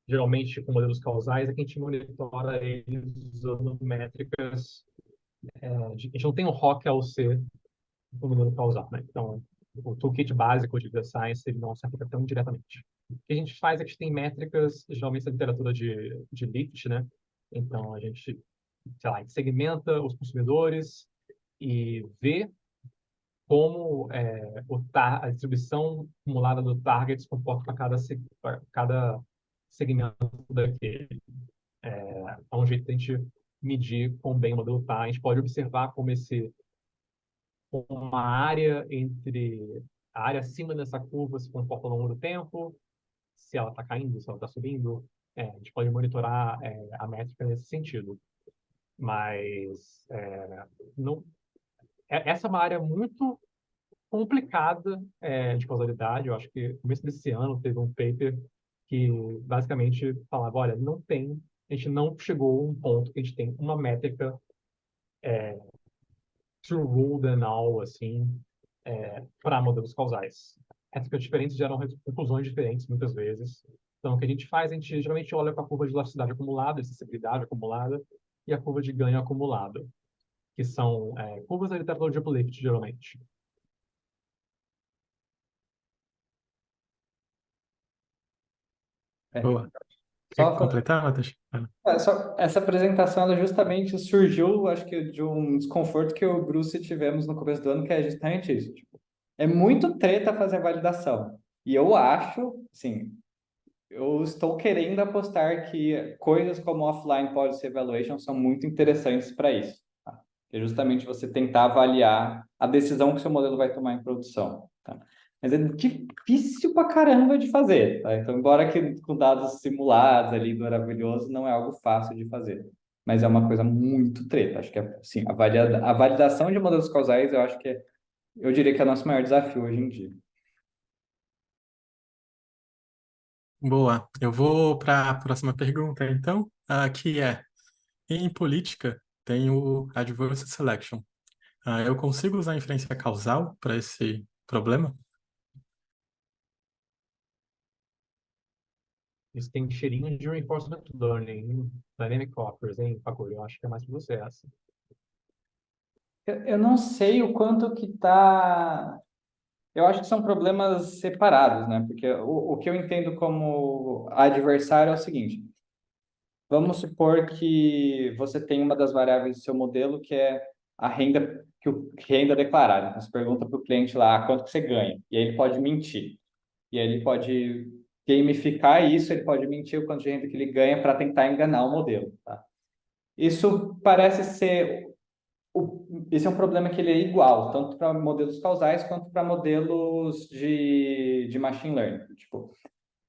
geralmente com modelos causais é que a gente monitora eles usando métricas. A gente não tem um ROC ao C do modelo causal, né? Então, o toolkit básico de data science ele não se aplica tão diretamente. O que a gente faz é que a gente tem métricas, geralmente na literatura de Lift, né? Então, a gente, sei lá, a gente segmenta os consumidores e vê como a distribuição acumulada do target se comporta para cada segmento daquele. É um jeito de a gente medir quão bem o modelo está. A gente pode observar como uma área a área acima dessa curva se comporta ao longo do tempo, se ela está caindo, se ela está subindo. A gente pode monitorar a métrica nesse sentido. Mas não, essa é uma área muito complicada de causalidade. Eu acho que no começo desse ano teve um paper que basicamente falava, olha, a gente não chegou a um ponto que a gente tem uma métrica true rule than all, assim, para modelos causais. Métricas diferentes geram conclusões diferentes muitas vezes. Então, o que a gente faz, a gente geralmente olha para a curva de elasticidade acumulada, de sensibilidade acumulada, e a curva de ganho acumulado, que são curvas da literatura de uplift, geralmente. Boa. Quer Só, completar, Matheus? essa apresentação ela justamente surgiu, acho que, de um desconforto que eu e o Bruce tivemos no começo do ano, que é justamente isso. Tipo, é muito treta fazer a validação. E eu acho, assim, eu estou querendo apostar que coisas como offline policy evaluation são muito interessantes para isso. Tá? Que é justamente você tentar avaliar a decisão que seu modelo vai tomar em produção. Tá? Mas é difícil pra caramba de fazer. Tá? Então, embora que com dados simulados ali, maravilhoso, não é algo fácil de fazer. Mas é uma coisa muito treta. Acho que assim, a validação de modelos causais, eu acho que é eu diria que é o nosso maior desafio hoje em dia. Boa. Eu vou para a próxima pergunta, então, que é: em política tem o adverse selection. Eu consigo usar inferência causal para esse problema? Isso tem cheirinho de reinforcement learning, dynamic offers, hein, Paco? Eu acho que é mais para você essa. Eu não sei o quanto que tá. Eu acho que são problemas separados, né? Porque o que eu entendo como adversário é o seguinte: vamos supor que você tem uma das variáveis do seu modelo que é a renda renda declarada. Então, você pergunta para o cliente lá quanto que você ganha, e aí ele pode mentir. E aí ele pode gamificar isso, ele pode mentir o quanto de renda que ele ganha para tentar enganar o modelo, tá? Isso parece ser esse é um problema que ele é igual, tanto para modelos causais quanto para modelos de machine learning. Tipo,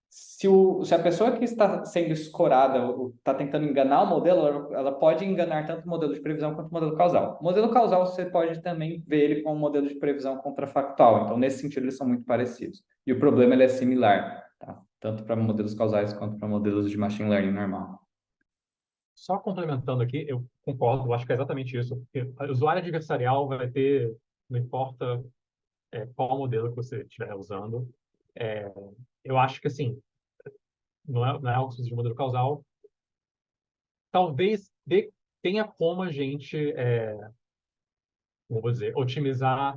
se a pessoa que está sendo escorada está tentando enganar o modelo, ela pode enganar tanto o modelo de previsão quanto o modelo causal. O modelo causal você pode também ver ele como um modelo de previsão contrafactual. Então, nesse sentido, eles são muito parecidos. E o problema ele é similar, tá? Tanto para modelos causais quanto para modelos de machine learning normal. Só complementando aqui, eu concordo, eu acho que é exatamente isso. Porque o usuário adversarial vai ter, não importa qual modelo que você estiver usando. É, eu acho que, assim, não é algo de modelo causal. Talvez tenha como a gente, como vou dizer, otimizar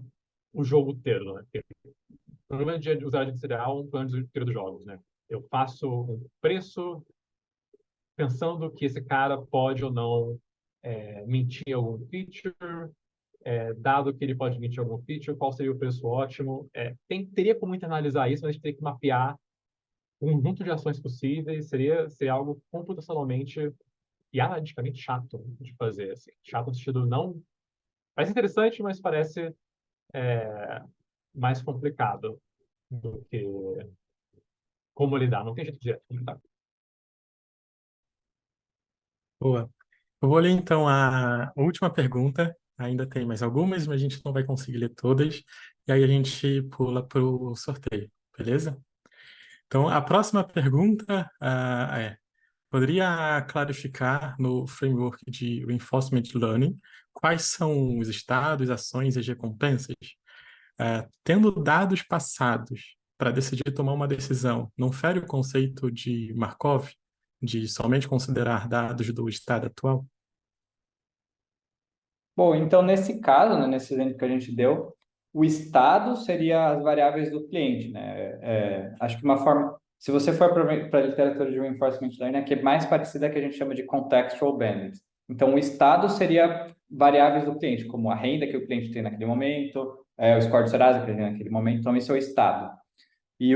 o jogo inteiro, né? Porque o problema de usar adversarial é um plano inteiro dos jogos, né? Eu faço um preço pensando que esse cara pode ou não mentir algum feature, dado que ele pode mentir algum feature, qual seria o preço ótimo. Teria como internalizar isso, mas a gente teria que mapear um conjunto de ações possíveis, seria algo computacionalmente e analiticamente chato de fazer. Assim. Chato no sentido não... Parece interessante, mas parece mais complicado do que como lidar. Não tem jeito de lidar. Boa. Eu vou ler então a última pergunta. Ainda tem mais algumas, mas a gente não vai conseguir ler todas. E aí a gente pula para o sorteio, beleza? Então, a próxima pergunta é: poderia clarificar no framework de Reinforcement Learning quais são os estados, ações e as recompensas? Tendo dados passados para decidir tomar uma decisão, não fere o conceito de Markov, de somente considerar dados do estado atual? Bom, então nesse caso, né, nesse exemplo que a gente deu, o estado seria as variáveis do cliente, né? Acho que uma forma, se você for para a literatura de reinforcement learning, a que é mais parecida é a que a gente chama de contextual bandits. Então, o estado seria variáveis do cliente, como a renda que o cliente tem naquele momento, o score de Serasa que ele tem naquele momento. Então, esse é o estado. E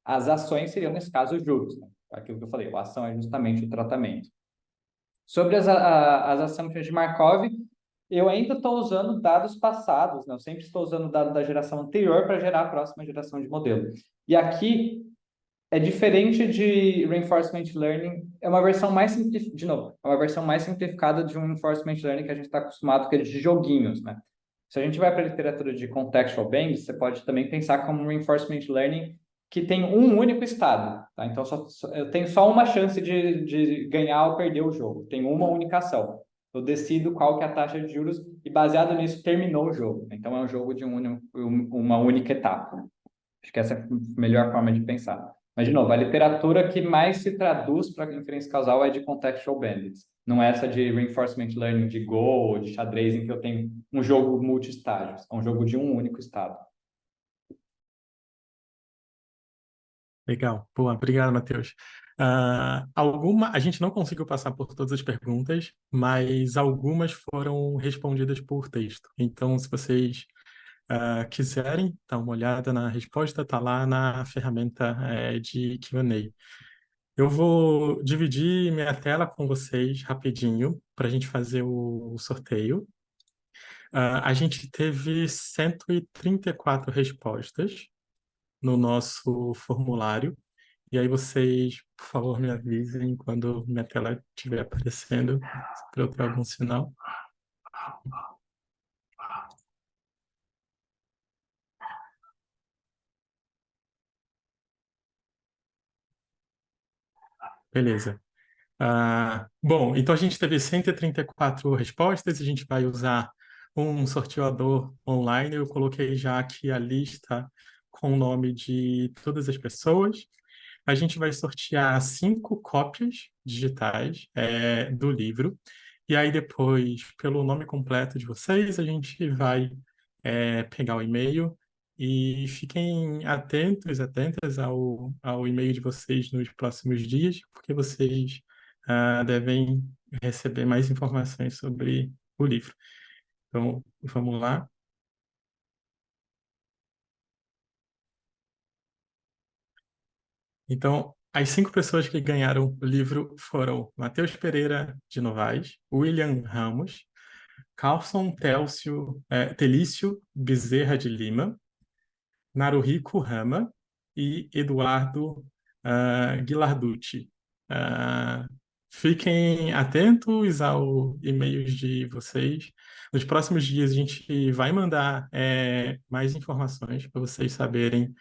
as ações seriam, nesse caso, os juros, né? Aquilo que eu falei, a ação é justamente o tratamento. Sobre as assumptions de Markov, eu ainda estou usando dados passados, né? Eu sempre estou usando dado da geração anterior para gerar a próxima geração de modelo. E aqui é diferente de reinforcement learning, é uma versão mais de novo, é uma versão mais simplificada de um reinforcement learning que a gente está acostumado, que é de joguinhos, né? Se a gente vai para a literatura de contextual bands, você pode também pensar como um reinforcement learning que tem um único estado, tá? Então, eu tenho só uma chance de ganhar ou perder o jogo. Tem uma única ação. Eu decido qual que é a taxa de juros e, baseado nisso, terminou o jogo. Então, é um jogo de uma única etapa. Acho que essa é a melhor forma de pensar. Mas, de novo, a literatura que mais se traduz para a inferência causal é de contextual bandits. Não é essa de reinforcement learning de Go ou de xadrez, em que eu tenho um jogo multi-estágios. É um jogo de um único estado. Legal. Boa, obrigado, Matheus. A gente não conseguiu passar por todas as perguntas, mas algumas foram respondidas por texto. Então, se vocês quiserem dar uma olhada na resposta, está lá na ferramenta de Q&A. Eu vou dividir minha tela com vocês rapidinho para a gente fazer o sorteio. A gente teve 134 respostas no nosso formulário. E aí vocês, por favor, me avisem quando minha tela estiver aparecendo, para eu ter algum sinal. Beleza. Bom, então a gente teve 134 respostas, a gente vai usar um sorteador online. Eu coloquei já aqui a lista com o nome de todas as pessoas. A gente vai sortear 5 cópias digitais do livro. E aí depois, pelo nome completo de vocês, a gente vai pegar o e-mail e fiquem atentas ao e-mail de vocês nos próximos dias, porque vocês devem receber mais informações sobre o livro. Então, vamos lá. Então, as 5 pessoas que ganharam o livro foram Matheus Pereira de Novaes, William Ramos, Carlson Telício Bezerra de Lima, Naruhiko Rama e Eduardo Guilarducci. Ah, Fiquem atentos ao e-mail de vocês. Nos próximos dias a gente vai mandar mais informações para vocês saberem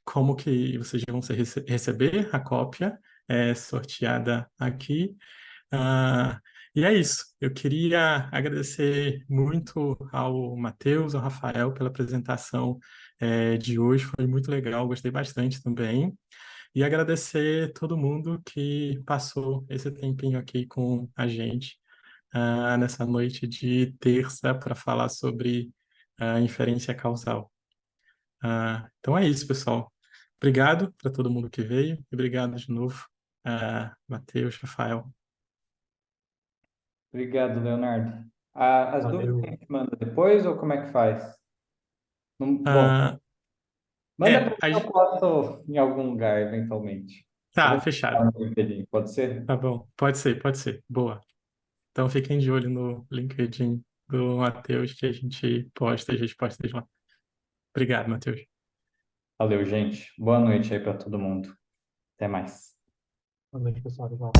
como que vocês vão receber a cópia sorteada aqui. Ah, e é isso. Eu queria agradecer muito ao Matheus, ao Rafael pela apresentação de hoje. Foi muito legal, gostei bastante também. E agradecer todo mundo que passou esse tempinho aqui com a gente nessa noite de terça para falar sobre a inferência causal. Então é isso, pessoal. Obrigado para todo mundo que veio. E obrigado de novo, Matheus, Rafael. Obrigado, Leonardo. As dúvidas a Valeu. gente manda depois ou como é que faz? Bom, Ah, manda para mim, a eu posto em algum lugar, eventualmente. Eu Tá, vou fechado. postar no LinkedIn, pode ser? Tá bom. Pode ser, pode ser. Boa. Então fiquem de olho no LinkedIn do Matheus, que a gente posta as respostas lá. Obrigado, Matheus. Valeu, gente. Boa noite aí para todo mundo. Até mais. Boa noite, pessoal. Tchau.